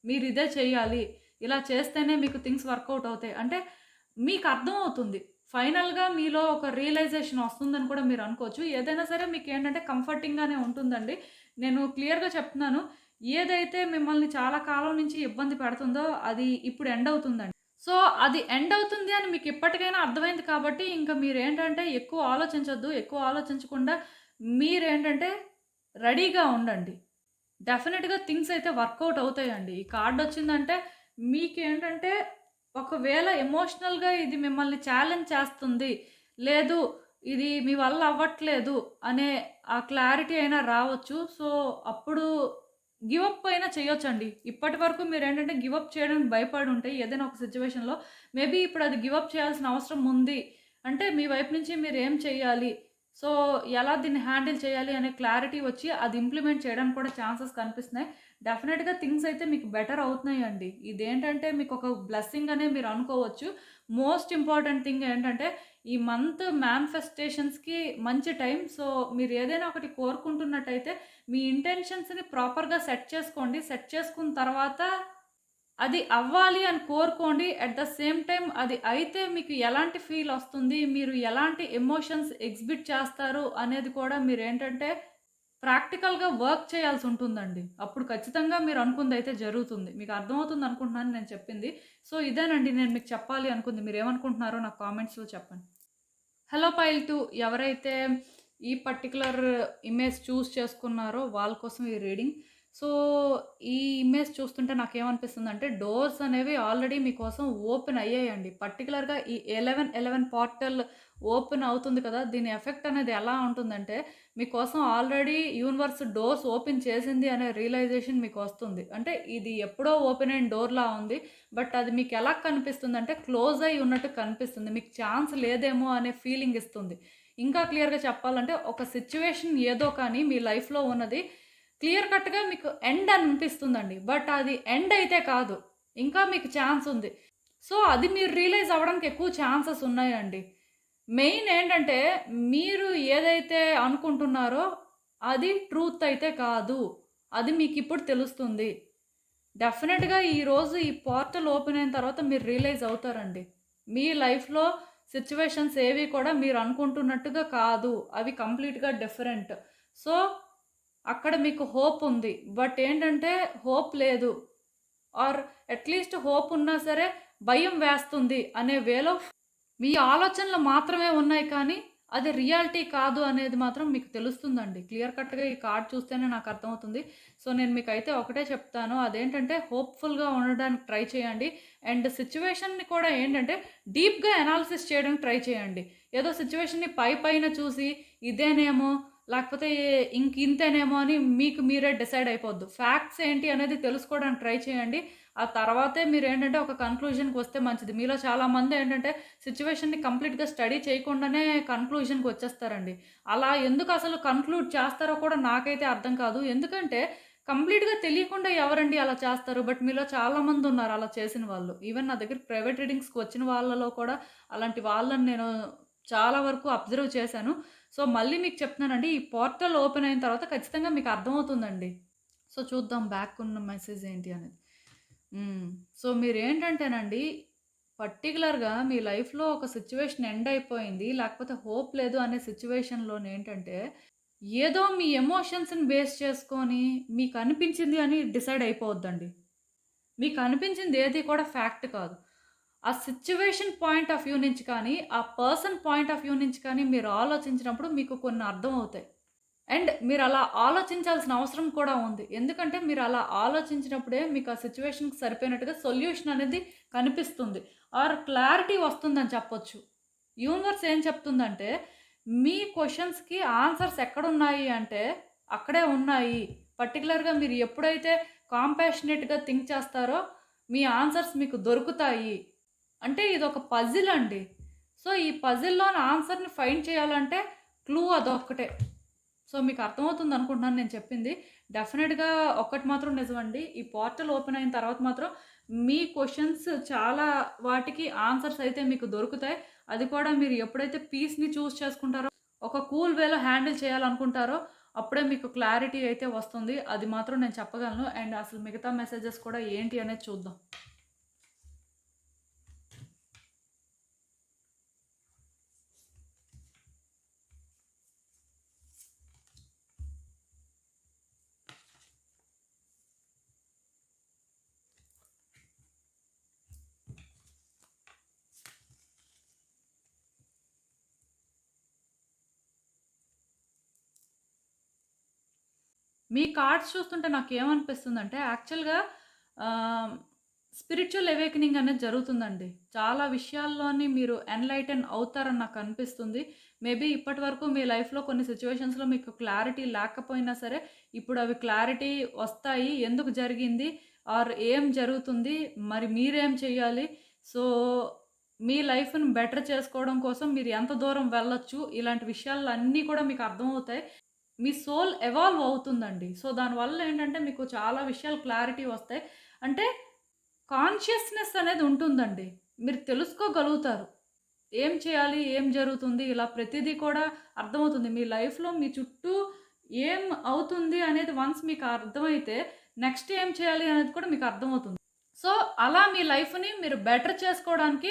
మీరిదే చేయాలి. ఇలా చేస్తేనే మీకు థింగ్స్ వర్కౌట్ అవుతాయి. అంటే మీకర్థమవుతుంది. ఫైనల్‌గా మీలో ఒక రియలైజేషన్ వస్తుందని కూడా మీరు అనుకోవచ్చు. ఏదైనా సరే మీకేంటంటే కంఫర్టింగ్‌గానే ఉంటుందండి. నేను క్లియర్‌గా చెప్తున్నాను. ఏదైతే మిమ్మల్ని చాలా కాలం నుంచి ఇబ్బంది పెడుతుందో అది ఇప్పుడు ఎండ్ అవుతుందండి. సో, అది ఎండ్ అవుతుంది అని మీకు ఇప్పటికైనా అర్థమైంది కాబట్టి ఇంక మీరేంటంటే ఎక్కువ ఆలోచించొద్దు. ఎక్కువ ఆలోచించకుండా మీరేంటంటే రెడీగా ఉండండి. డెఫినిట్‌గా థింగ్స్ అయితే వర్కౌట్ అవుతాయండి. ఈ కార్డొచ్చిందంటే మీకేంటంటే ఒకవేళ ఎమోషనల్‌గా ఇది మిమ్మల్ని ఛాలెంజ్ చేస్తుంది. లేదు ఇది మీ వల్ల అవ్వట్లేదు అనే ఆ క్లారిటీ అయినా రావచ్చు. సో, అప్పుడు గివ్ అప్ అయినా చేయొచ్చండి. ఇప్పటివరకు మీరేంటంటే గివ్ అప్ చేయడానికి భయపడుంటే ఏదైనా ఒక సిట్యుయేషన్‌లో మేబీ ఇప్పుడు అది గివ్ అప్ చేయాల్సిన అవసరం ఉంది. అంటే మీ వైపు నుంచి మీరేం చేయాలి? సో, ఎలా దీన్ని హ్యాండిల్ చేయాలి అనే క్లారిటీ వచ్చి అది ఇంప్లిమెంట్ చేయడానికి కూడా ఛాన్సెస్ కనిపిస్తున్నాయి. డెఫినిట్‌గా థింగ్స్ అయితే మీకు బెటర్ అవుతున్నాయండి. ఇదేంటంటే మీకొక బ్లెస్సింగ్ అనే మీరు అనుకోవచ్చు. మోస్ట్ ఇంపార్టెంట్ థింగ్ ఏంటంటే ఈ మంత్ మానిఫెస్టేషన్స్‌కి మంచి టైం. సో, మీరు ఏదైనా ఒకటి కోరుకుంటున్నట్టయితే మీ ఇంటెన్షన్స్‌ని ప్రాపర్‌గా సెట్ చేసుకోండి. సెట్ చేసుకున్న తర్వాత అది అవ్వాలి అని కోరుకోండి. అట్ ద సేమ్ టైమ్ అది అయితే మీకు ఎలాంటి ఫీల్ ఒస్తుంది? మీరు ఎలాంటి ఎమోషన్స్ ఎగ్జిబిట్ చేస్తారు? అనేది కూడా మీరేంటంటే ప్రాక్టికల్‌గా వర్క్ చేయాల్సుంటుందండి. అప్పుడు ఖచ్చితంగా మీరు అనుకుందయితే జరుగుతుంది. మీకు అర్థమవుతుంది అనుకుంటున్నాను నేను చెప్పింది. సో, ఇదేనండి నేను మీకు చెప్పాలి అనుకుంది. మీరేమనుకుంటున్నారో నాకు కామెంట్స్‌లో చెప్పండి. హలో పైల్ 2 ఎవరైతే ఈ పర్టిక్యులర్ ఇమేజ్ చూస్ చేసుకున్నారో వాళ్ళ కోసం ఈ రీడింగ్. సో, ఈ ఇమేజ్ చూస్తుంటే నాకేమనిపిస్తుందంటే డోర్స్ అనేవి ఆల్రెడీ మీకోసం ఓపెన్ అయ్యాయండి. పర్టిక్యులర్‌గా ఈ 11 పోర్టల్ ఓపెన్ అవుతుంది కదా! దీని ఎఫెక్ట్ అనేది ఎలా ఉంటుందంటే మీకోసం ఆల్రెడీ యూనివర్స్ డోర్స్ ఓపెన్ చేసింది అనే రియలైజేషన్ మీకొస్తుంది. అంటే ఇది ఎప్పుడో ఓపెన్ అయిన డోర్‌లా ఉంది. బట్ అది మీకెలా కనిపిస్తుందంటే క్లోజ్ అయ్యి ఉన్నట్టు కనిపిస్తుంది. మీకు ఛాన్స్ లేదేమో అనే ఫీలింగ్ ఇస్తుంది. ఇంకా క్లియర్‌గా చెప్పాలంటే ఒక సిట్యుయేషన్ ఏదో కానీ మీ లైఫ్‌లో ఉన్నది క్లియర్ కట్‌గా మీకు ఎండ్ అనిపిస్తుందండి. బట్ అది ఎండ్ అయితే కాదు. ఇంకా మీకు ఛాన్స్ ఉంది. సో, అది మీరు రియలైజ్ అవ్వడానికి ఎక్కువ ఛాన్సెస్ ఉన్నాయండి. మెయిన్ ఏంటంటే మీరు ఏదైతే అనుకుంటున్నారో అది ట్రూత్ అయితే కాదు. అది మీకిప్పుడు తెలుస్తుంది. డెఫినెట్‌గా ఈరోజు ఈ పోర్టల్ ఓపెన్ అయిన తర్వాత మీరు రియలైజ్ అవుతారండి. మీ లైఫ్‌లో సిట్యుయేషన్స్ ఏవి కూడా మీరు అనుకుంటున్నట్టుగా కాదు. అవి కంప్లీట్‌గా డిఫరెంట్. సో, అక్కడ మీకు హోప్ ఉంది. బట్ ఏంటంటే హోప్ లేదు. ఆర్ అట్‌లీస్ట్ హోప్ ఉన్నా సరే భయం వేస్తుంది అనే వేలో మీ ఆలోచనలు మాత్రమే ఉన్నాయి కానీ, అది రియాలిటీ కాదు అనేది మాత్రం మీకు తెలుస్తుందండి. క్లియర్ కట్‌గా ఈ కార్డ్ చూస్తేనే నాకు అర్థమవుతుంది. సో, నేను మీకైతే ఒకటే చెప్తాను. అదేంటంటే హోప్‌ఫుల్‌గా ఉండడానికి ట్రై చేయండి. అండ్ సిట్యుయేషన్‌ని కూడా ఏంటంటే డీప్‌గా అనాలిసిస్ చేయడానికి ట్రై చేయండి. ఏదో సిట్యుయేషన్‌ని పైన చూసి ఇదేనేమో లేకపోతే ఇంకింతేనేమో అని మీకు మీరే డిసైడ్ అయిపోద్దు. ఫ్యాక్ట్స్ ఏంటి అనేది తెలుసుకోవడానికి ట్రై చేయండి. ఆ తర్వాతే మీరేంటంటే ఒక కన్క్లూజన్‌కి వస్తే మంచిది. మీలో చాలామంది ఏంటంటే సిట్యుయేషన్‌ని కంప్లీట్‌గా స్టడీ చేయకుండానే కన్క్లూజన్‌కి వచ్చేస్తారండి. అలా ఎందుకు అసలు కన్క్లూడ్ చేస్తారో కూడా నాకైతే అర్థం కాదు. ఎందుకంటే కంప్లీట్‌గా తెలియకుండా ఎవరండి అలా చేస్తారు? బట్ మీలో చాలామంది ఉన్నారు అలా చేసిన వాళ్ళు. ఈవెన్ నా దగ్గర ప్రైవేట్ రీడింగ్స్‌కి వచ్చిన వాళ్ళలో కూడా అలాంటి వాళ్ళని నేను చాలా వరకు అబ్జర్వ్ చేశాను. సో, మళ్ళీ మీకు చెప్తున్నానండి. ఈ పోర్టల్ ఓపెన్ అయిన తర్వాత ఖచ్చితంగా మీకు అర్థమవుతుందండి. సో, చూద్దాం బ్యాక్ ఉన్న మెసేజ్ ఏంటి అనేది. హ్మ్. సో, మీరేంటంటేనండి పర్టిక్యులర్‌గా మీ లైఫ్‌లో ఒక సిట్యుయేషన్ ఎండ్ అయిపోయింది. లేకపోతే హోప్ లేదు అనే సిట్యుయేషన్‌లోనేంటంటే, ఏదో మీ ఎమోషన్స్‌ని బేస్ చేసుకొని మీకనిపించింది అని డిసైడ్ అయిపోవద్దండి. మీకనిపించింది ఏది కూడా ఫ్యాక్ట్ కాదు. ఆ సిట్యుయేషన్ పాయింట్ ఆఫ్ వ్యూ నుంచి కానీ, ఆ పర్సన్ పాయింట్ ఆఫ్ వ్యూ నుంచి కానీ మీరు ఆలోచించినప్పుడు మీకు కొన్ని అర్థమవుతాయి. అండ్ మీరలా ఆలోచించాల్సిన అవసరం కూడా ఉంది. ఎందుకంటే మీరలా ఆలోచించినప్పుడే మీకు ఆ సిట్యుయేషన్‌కి సరిపోయినట్టుగా సొల్యూషన్ అనేది కనిపిస్తుంది. ఆర్ క్లారిటీ వస్తుందని చెప్పొచ్చు. యూనివర్స్ ఏం చెప్తుందంటే, మీ క్వెషన్స్‌కి ఆన్సర్స్ ఎక్కడున్నాయి అంటే, అక్కడే ఉన్నాయి. పర్టిక్యులర్‌గా మీరు ఎప్పుడైతే కాంపాషనేట్‌గా థింక్ చేస్తారో, మీ ఆన్సర్స్ మీకు దొరుకుతాయి. అంటే ఇదొక పజిల్ అండి. సో, ఈ పజిల్‌లోని ఆన్సర్‌ని ఫైండ్ చేయాలంటే క్లూ అదొక్కటే. సో, మీకు అర్థమవుతుందనుకుంటున్నాను నేను చెప్పింది. డెఫినిట్‌గా ఒక్కటి మాత్రం నిజమండి. ఈ పోర్టల్ ఓపెన్ అయిన తర్వాత మాత్రం మీ క్వెషన్స్ చాలా వాటికి ఆన్సర్స్ అయితే మీకు దొరుకుతాయి. అది కూడా మీరు ఎప్పుడైతే పీస్‌ని చూజ్ చేసుకుంటారో, ఒక కూల్ వేలో హ్యాండిల్ చేయాలనుకుంటారో, అప్పుడే మీకు క్లారిటీ అయితే వస్తుంది. అది మాత్రం నేను చెప్పగలను. అండ్ అసలు మిగతా మెసేజెస్ కూడా ఏంటి అనేది చూద్దాం. మీ కార్డ్స్ చూస్తుంటే నాకేమనిపిస్తుందంటే యాక్చువల్‌గా ఆహ్, స్పిరిచ్యువల్ అవేకెనింగ్ అనేది జరుగుతుందండి. చాలా విషయాల్లోని మీరు ఎన్‌లైటెన్ అవుతారని నాకనిపిస్తుంది. మేబీ ఇప్పటివరకు మీ లైఫ్‌లో కొన్ని సిట్యుయేషన్స్‌లో మీకు క్లారిటీ లేకపోయినా సరే, ఇప్పుడు అవి క్లారిటీ వస్తాయి. ఎందుకు జరిగింది? ఆర్ ఏం జరుగుతుంది? మరి మీరేం చేయాలి? సో, మీ లైఫ్‌ని బెటర్ చేసుకోవడం కోసం మీరు ఎంత దూరం వెళ్ళొచ్చు? ఇలాంటి విషయాలన్నీ కూడా మీకు అర్థమవుతాయి. మీ సోల్ ఎవాల్వ్ అవుతుందండి. సో, దానివల్ల ఏంటంటే మీకు చాలా విషయాలు క్లారిటీ వస్తాయి. అంటే కాన్షియస్‌నెస్ అనేది ఉంటుందండి. మీరు తెలుసుకోగలుగుతారు. ఏం చేయాలి? ఏం జరుగుతుంది? ఇలా ప్రతిదీ కూడా అర్థమవుతుంది. మీ లైఫ్‌లో మీ చుట్టూ ఏం అవుతుంది అనేది వన్స్ మీకు అర్థమైతే నెక్స్ట్ ఏం చేయాలి అనేది కూడా మీకు అర్థమవుతుంది. సో, అలా మీ లైఫ్‌ని మీరు బెటర్ చేసుకోవడానికి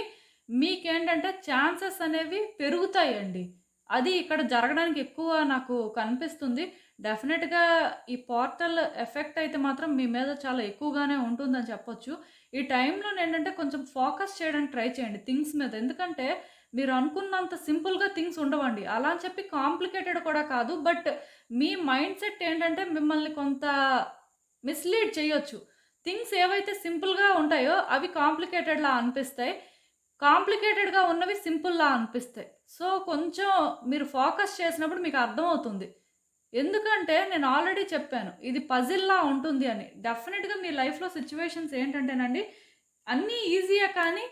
మీకేంటంటే ఛాన్సెస్ అనేవి పెరుగుతాయండి. అది ఇక్కడ జరగడానికి ఎక్కువ నాకు కనిపిస్తుంది. డెఫినిట్‌గా ఈ పోర్టల్ ఎఫెక్ట్ అయితే మాత్రం మీ మీద చాలా ఎక్కువగానే ఉంటుందని చెప్పొచ్చు. ఈ టైంలోనేంటంటే కొంచెం ఫోకస్ చేయడానికి ట్రై చేయండి థింగ్స్ మీద. ఎందుకంటే మీరు అనుకున్నంత సింపుల్‌గా థింగ్స్ ఉండవండి. అలా అని చెప్పి కాంప్లికేటెడ్ కూడా కాదు. బట్ మీ మైండ్ సెట్ ఏంటంటే మిమ్మల్ని కొంత మిస్‌లీడ్ చేయొచ్చు. థింగ్స్ ఏవైతే సింపుల్‌గా ఉంటాయో అవి కాంప్లికేటెడ్‌లా అనిపిస్తాయి. కాంప్లికేటెడ్‌గా ఉన్నవి సింపుల్‌లా అనిపిస్తాయి. సో, కొంచెం మీరు ఫోకస్ చేసినప్పుడు మీకు అర్థమవుతుంది. ఎందుకంటే నేను ఆల్రెడీ చెప్పాను. ఇది పజిల్‌లా ఉంటుంది అని. డెఫినిట్‌గా మీ లైఫ్‌లో సిట్యుయేషన్స్ ఏంటంటేనండి, అన్నీ ఈజీయే కానీ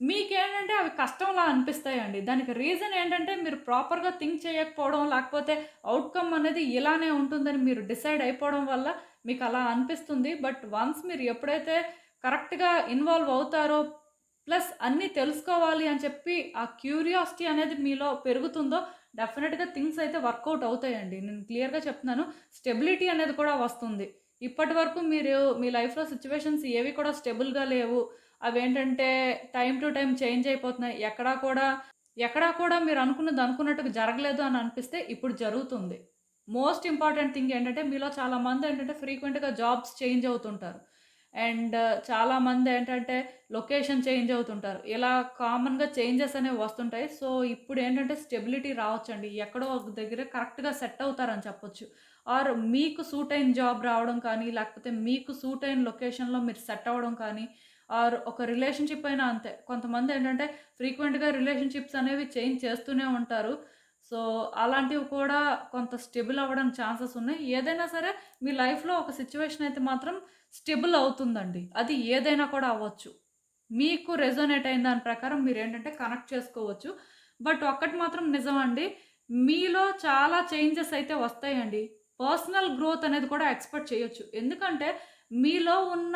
మీకేంటంటే అవి కష్టంలా అనిపిస్తాయండి. దానికి రీజన్ ఏంటంటే మీరు ప్రాపర్‌గా థింక్ చేయకపోవడం, లేకపోతే ఔట్‌కమ్ అనేది ఇలానే ఉంటుందని మీరు డిసైడ్ అయిపోవడం వల్ల మీకలా అనిపిస్తుంది. బట్ వన్స్ మీరు ఎప్పుడైతే కరెక్ట్‌గా ఇన్వాల్వ్ అవుతారో, ప్లస్ అన్నీ తెలుసుకోవాలి అని చెప్పి ఆ క్యూరియాసిటీ అనేది మీలో పెరుగుతుందో డెఫినిట్‌గా థింగ్స్ అయితే వర్కౌట్ అవుతాయండి. నేను క్లియర్‌గా చెప్తున్నాను. స్టెబిలిటీ అనేది కూడా వస్తుంది. ఇప్పటివరకు మీరు మీ లైఫ్‌లో సిట్యుయేషన్స్ ఏవి కూడా స్టెబుల్‌గా లేవు. అవేంటంటే టైమ్ టు టైమ్ చేంజ్ అయిపోతున్నాయి. ఎక్కడా కూడా మీరు అనుకున్నది అనుకున్నట్టుగా జరగలేదు అని అనిపిస్తే ఇప్పుడు జరుగుతుంది. మోస్ట్ ఇంపార్టెంట్ థింగ్ ఏంటంటే మీలో చాలామంది ఏంటంటే ఫ్రీక్వెంట్‌గా జాబ్స్ చేంజ్ అవుతుంటారు. అండ్ చాలామందేంటంటే లొకేషన్ చేంజ్ అవుతుంటారు. ఇలా కామన్‌గా చేంజెస్ అనేవి వస్తుంటాయి. సో, ఇప్పుడేంటంటే స్టెబిలిటీ రావచ్చండి. ఎక్కడో ఒక దగ్గర కరెక్ట్‌గా సెట్ అవుతారని చెప్పొచ్చు. ఆర్ మీకు సూట్ అయిన జాబ్ రావడం కానీ, లేకపోతే మీకు సూట్ అయిన లొకేషన్‌లో మీరు సెట్ అవ్వడం కానీ, ఆర్ ఒక రిలేషన్‌షిప్ అయినా అంతే. కొంతమందేంటంటే ఫ్రీక్వెంట్‌గా రిలేషన్‌షిప్స్ అనేవి చేంజ్ చేస్తూనే ఉంటారు. సో, అలాంటివి కూడా కొంత స్టెబుల్ అవ్వడానికి ఛాన్సెస్ ఉన్నాయి. ఏదైనా సరే మీ లైఫ్‌లో ఒక సిట్యుయేషన్ అయితే మాత్రం స్టెబుల్ అవుతుందండి. అది ఏదైనా కూడా అవ్వచ్చు. మీకు రెజొనేట్ అయిన దాని ప్రకారం మీరేంటంటే కనెక్ట్ చేసుకోవచ్చు. బట్ ఒక్కటి మాత్రం నిజమండి. మీలో చాలా చేంజెస్ అయితే వస్తాయండి. పర్సనల్ గ్రోత్ అనేది కూడా ఎక్స్‌పెక్ట్ చేయొచ్చు. ఎందుకంటే మీలో ఉన్న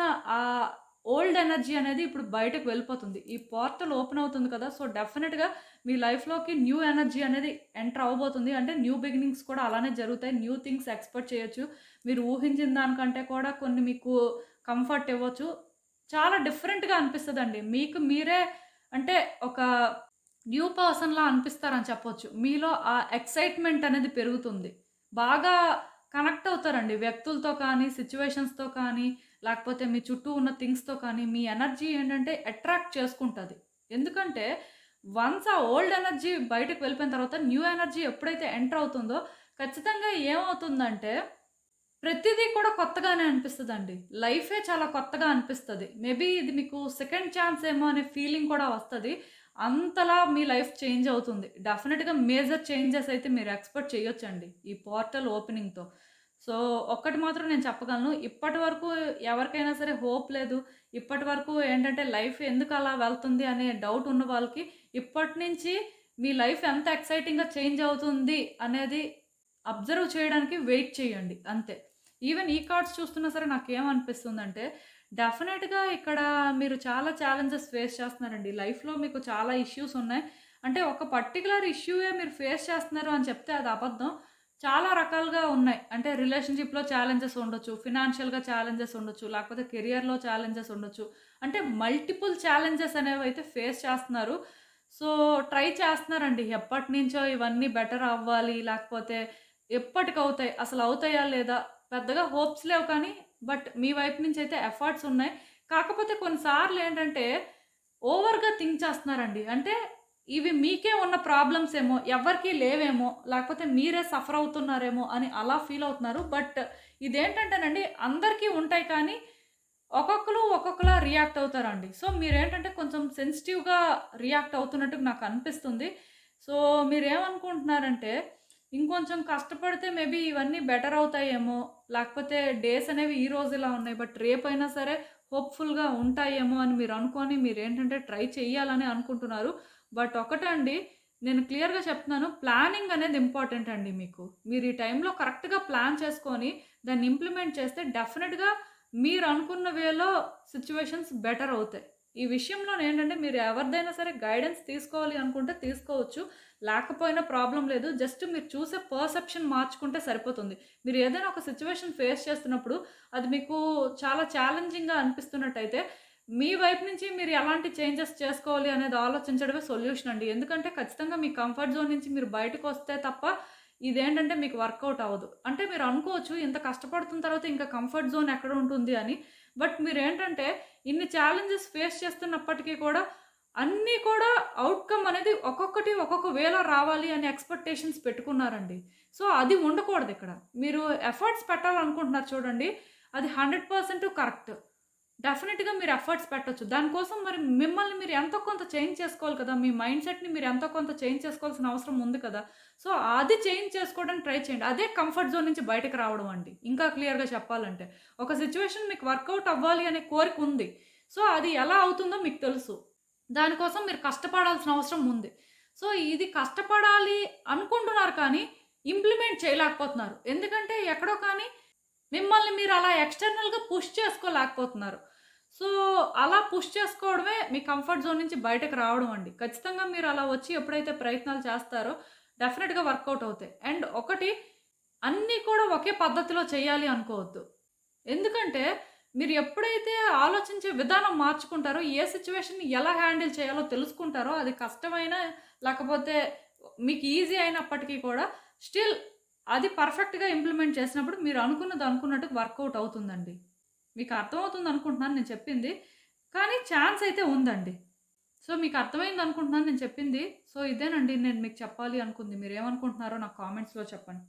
ఓల్డ్ ఎనర్జీ అనేది ఇప్పుడు బయటకు వెళ్ళిపోతుంది. ఈ పోర్టల్ ఓపెన్ అవుతుంది కదా! సో, డెఫినిట్‌గా మీ లైఫ్‌లోకి న్యూ ఎనర్జీ అనేది ఎంటర్ అవ్వబోతుంది. అంటే న్యూ బిగినింగ్స్ కూడా అలానే జరుగుతాయి. న్యూ థింగ్స్ ఎక్స్‌పెక్ట్ చేయొచ్చు. మీరు ఊహించిన దానికంటే కూడా కొన్ని మీకు కంఫర్ట్ ఇవ్వచ్చు. చాలా డిఫరెంట్‌గా అనిపిస్తదండి. మీకు మీరే అంటే ఒక న్యూ పర్సన్‌లా అనిపిస్తారని చెప్పొచ్చు. మీలో ఆ ఎక్సైట్‌మెంట్ అనేది పెరుగుతుంది. బాగా కనెక్ట్ అవుతారండి వ్యక్తులతో కానీ, సిట్యుయేషన్స్‌తో కానీ, లేకపోతే మీ చుట్టూ ఉన్న థింగ్స్‌తో కానీ, మీ ఎనర్జీ ఏంటంటే అట్రాక్ట్ చేసుకుంటది. ఎందుకంటే వన్స్ ఆ ఓల్డ్ ఎనర్జీ బయటకు వెళ్ళిపోయిన తర్వాత న్యూ ఎనర్జీ ఎప్పుడైతే ఎంటర్ అవుతుందో ఖచ్చితంగా ఏమవుతుందంటే ప్రతిదీ కూడా కొత్తగానే అనిపిస్తదండి. లైఫే చాలా కొత్తగా అనిపిస్తది. మేబీ ఇది మీకు సెకండ్ ఛాన్స్ ఏమో అనే ఫీలింగ్ కూడా వస్తది. అంతలా మీ లైఫ్ చేంజ్ అవుతుంది. డెఫినిట్‌గా మేజర్ చేంజెస్ అయితే మీరు ఎక్స్‌పెక్ట్ చేయొచ్చండి. ఈ పోర్టల్ ఓపెనింగ్‌తో. సో, ఒక్కటి మాత్రం నేను చెప్పగలను. ఇప్పటి వరకు ఎవరికైనా సరే హోప్ లేదు. ఇప్పటి వరకు ఏంటంటే లైఫ్ ఎందుకు అలా వెళ్తుంది అనే డౌట్ ఉన్న వాళ్ళకి ఇప్పటి నుంచి మీ లైఫ్ ఎంత ఎక్సైటింగ్‌గా చేంజ్ అవుతుంది అనేది అబ్జర్వ్ చేయడానికి వెయిట్ చేయండి అంతే. ఈవెన్ ఈ కార్డ్స్ చూస్తున్నా సరే నాకేమనిపిస్తుందంటే, డెఫినెట్‌గా ఇక్కడ మీరు చాలా ఛాలెంజెస్ ఫేస్ చేస్తున్నారండి. లైఫ్‌లో మీకు చాలా ఇష్యూస్ ఉన్నాయి. అంటే ఒక పర్టిక్యులర్ ఇష్యూయే మీరు ఫేస్ చేస్తున్నారు అని చెప్తే అది అబద్ధం. చాలా రకాలుగా ఉన్నాయి. అంటే రిలేషన్‌షిప్‌లో ఛాలెంజెస్ ఉండొచ్చు, ఫినాన్షియల్‌గా ఛాలెంజెస్ ఉండొచ్చు, లేకపోతే కెరియర్‌లో ఛాలెంజెస్ ఉండొచ్చు. అంటే మల్టిపుల్ ఛాలెంజెస్ అనేవైతే ఫేస్ చేస్తున్నారు. సో, ట్రై చేస్తున్నారండి. ఎప్పటినుంచో ఇవన్నీ బెటర్ అవ్వాలి, లేకపోతే ఎప్పటికవుతాయి. అసలవుతాయా లేదా? పెద్దగా హోప్స్ లేవు కానీ, బట్ మీ వైపు నుంచయితే ఎఫర్ట్స్ ఉన్నాయి. కాకపోతే కొన్ని సార్లేంటంటే, ఓవర్‌గా థింక్ చేస్తున్నారండి. అంటే, ఇవి మీకే ఉన్న ప్రాబ్లమ్స్ ఏమో, ఎవ్వరికీ లేవేమో, లేకపోతే మీరే సఫర్ అవుతున్నారేమో అని అలా ఫీల్ అవుతున్నారు. బట్ ఇదేంటంటేనండి, అందరికీ ఉంటాయి కానీ, ఒక్కొక్కళ్ళు ఒక్కొక్కలా రియాక్ట్ అవుతారండి. సో, మీరేంటంటే కొంచెం సెన్సిటివ్‌గా రియాక్ట్ అవుతున్నట్టు నాకనిపిస్తుంది. సో, మీరేమనుకుంటున్నారంటే, ఇంకొంచెం కష్టపడితే మేబీ ఇవన్నీ బెటర్ అవుతాయేమో, లేకపోతే డేస్ అనేవి ఈ రోజు ఇలా ఉన్నాయి. బట్ రేపైనా సరే హోప్‌ఫుల్‌గా ఉంటాయేమో అని మీరనుకోని మీరేంటంటే ట్రై చెయ్యాలని అనుకుంటున్నారు. బట్ ఒకటండి, నేను క్లియర్‌గా చెప్తున్నాను. ప్లానింగ్ అనేది ఇంపార్టెంట్ అండి మీకు. మీరు ఈ టైంలో కరెక్ట్‌గా ప్లాన్ చేసుకొని, దాన్ని ఇంప్లిమెంట్ చేస్తే డెఫినిట్‌గా మీరనుకున్న వేలో సిట్యుయేషన్స్ బెటర్ అవుతాయి. ఈ విషయంలోనేంటంటే మీరు ఎవరిదైనా సరే గైడెన్స్ తీసుకోవాలి అనుకుంటే తీసుకోవచ్చు. లేకపోయినా ప్రాబ్లమ్ లేదు. జస్ట్ మీరు చూసే పర్సెప్షన్ మార్చుకుంటే సరిపోతుంది. మీరు ఏదైనా ఒక సిట్యుయేషన్ ఫేస్ చేస్తున్నప్పుడు అది మీకు చాలా ఛాలెంజింగ్‌గా అనిపిస్తున్నట్టయితే మీ వైపు నుంచి మీరు ఎలాంటి చేంజెస్ చేసుకోవాలి అనేది ఆలోచించడమే సొల్యూషన్ అండి. ఎందుకంటే ఖచ్చితంగా మీ కంఫర్ట్ జోన్ నుంచి మీరు బయటకొస్తే తప్ప ఇదేంటంటే మీకు వర్కౌట్ అవ్వదు. అంటే మీరు అనుకోవచ్చు ఇంత కష్టపడుతున్న తర్వాత ఇంకా కంఫర్ట్ జోన్ ఎక్కడ ఉంటుంది అని. బట్ మీరేంటంటే ఇన్ని ఛాలెంజెస్ ఫేస్ చేస్తున్నప్పటికీ కూడా అన్నీ కూడా ఔట్‌కమ్ అనేది ఒక్కొక్కటి ఒక్కొక్క వేలో రావాలి అనే ఎక్స్‌పెక్టేషన్స్ పెట్టుకున్నారండి. సో, అది ఉండకూడదిక్కడ. మీరు ఎఫర్ట్స్ పెట్టాలనుకుంటున్నారు చూడండి, అది 100% కరెక్ట్. డెఫినిట్‌గా మీరు ఎఫర్ట్స్ పెట్టొచ్చు. దానికోసం మరి మిమ్మల్ని మీరు ఎంతో కొంత చేంజ్ చేసుకోవాలి కదా! మీ మైండ్‌సెట్‌ని మీరు ఎంతో కొంత చేంజ్ చేసుకోవాల్సిన అవసరం ఉంది కదా! సో, అది చేంజ్ చేసుకోవడానికి ట్రై చేయండి. అదే కంఫర్ట్ జోన్ నుంచి బయటకి రావడం అండి. ఇంకా క్లియర్‌గా చెప్పాలంటే. ఒక సిట్యుయేషన్ మీకు వర్కౌట్ అవ్వాలి అనే కోరిక ఉంది. సో, అది ఎలా అవుతుందో మీకు తెలుసు. దానికోసం మీరు కష్టపడాల్సిన అవసరం ఉంది. సో, ఇది కష్టపడాలి అనుకుంటున్నారు కానీ, ఇంప్లిమెంట్ చేయలేకపోతున్నారు. ఎందుకంటే ఎక్కడో కానీ మిమ్మల్ని మీరు అలా ఎక్స్‌టర్నల్‌గా పుష్ చేసుకోలేకపోతున్నారు. సో, అలా పుష్ చేసుకోవడమే మీ కంఫర్ట్ జోన్ నుంచి బయటకు రావడం అండి. ఖచ్చితంగా మీరు అలా వచ్చి ఎప్పుడైతే ప్రయత్నాలు చేస్తారో డెఫినిట్‌గా వర్కౌట్ అవుతాయి. అండ్ ఒకటి అన్నీ కూడా ఒకే పద్ధతిలో చేయాలి అనుకోవద్దు. ఎందుకంటే మీరు ఎప్పుడైతే ఆలోచించే విధానం మార్చుకుంటారో, ఏ సిట్యుయేషన్‌ని ఎలా హ్యాండిల్ చేయాలో తెలుసుకుంటారో, అది కష్టమైనా లేకపోతే మీకు ఈజీ అయినప్పటికీ కూడా స్టిల్ అది పర్ఫెక్ట్‌గా ఇంప్లిమెంట్ చేసినప్పుడు మీరు అనుకున్నది అనుకున్నట్టు వర్కౌట్ అవుతుందండి. మీకు అర్థమవుతుంది అనుకుంటున్నాను నేను చెప్పింది. కానీ ఛాన్స్ అయితే ఉందండి. సో, మీకు అర్థమైంది అనుకుంటున్నాను నేను చెప్పింది. సో, ఇదేనండి నేను మీకు చెప్పాలి అనుకుంది. మీరేమనుకుంటున్నారో నాకు కామెంట్స్‌లో చెప్పండి.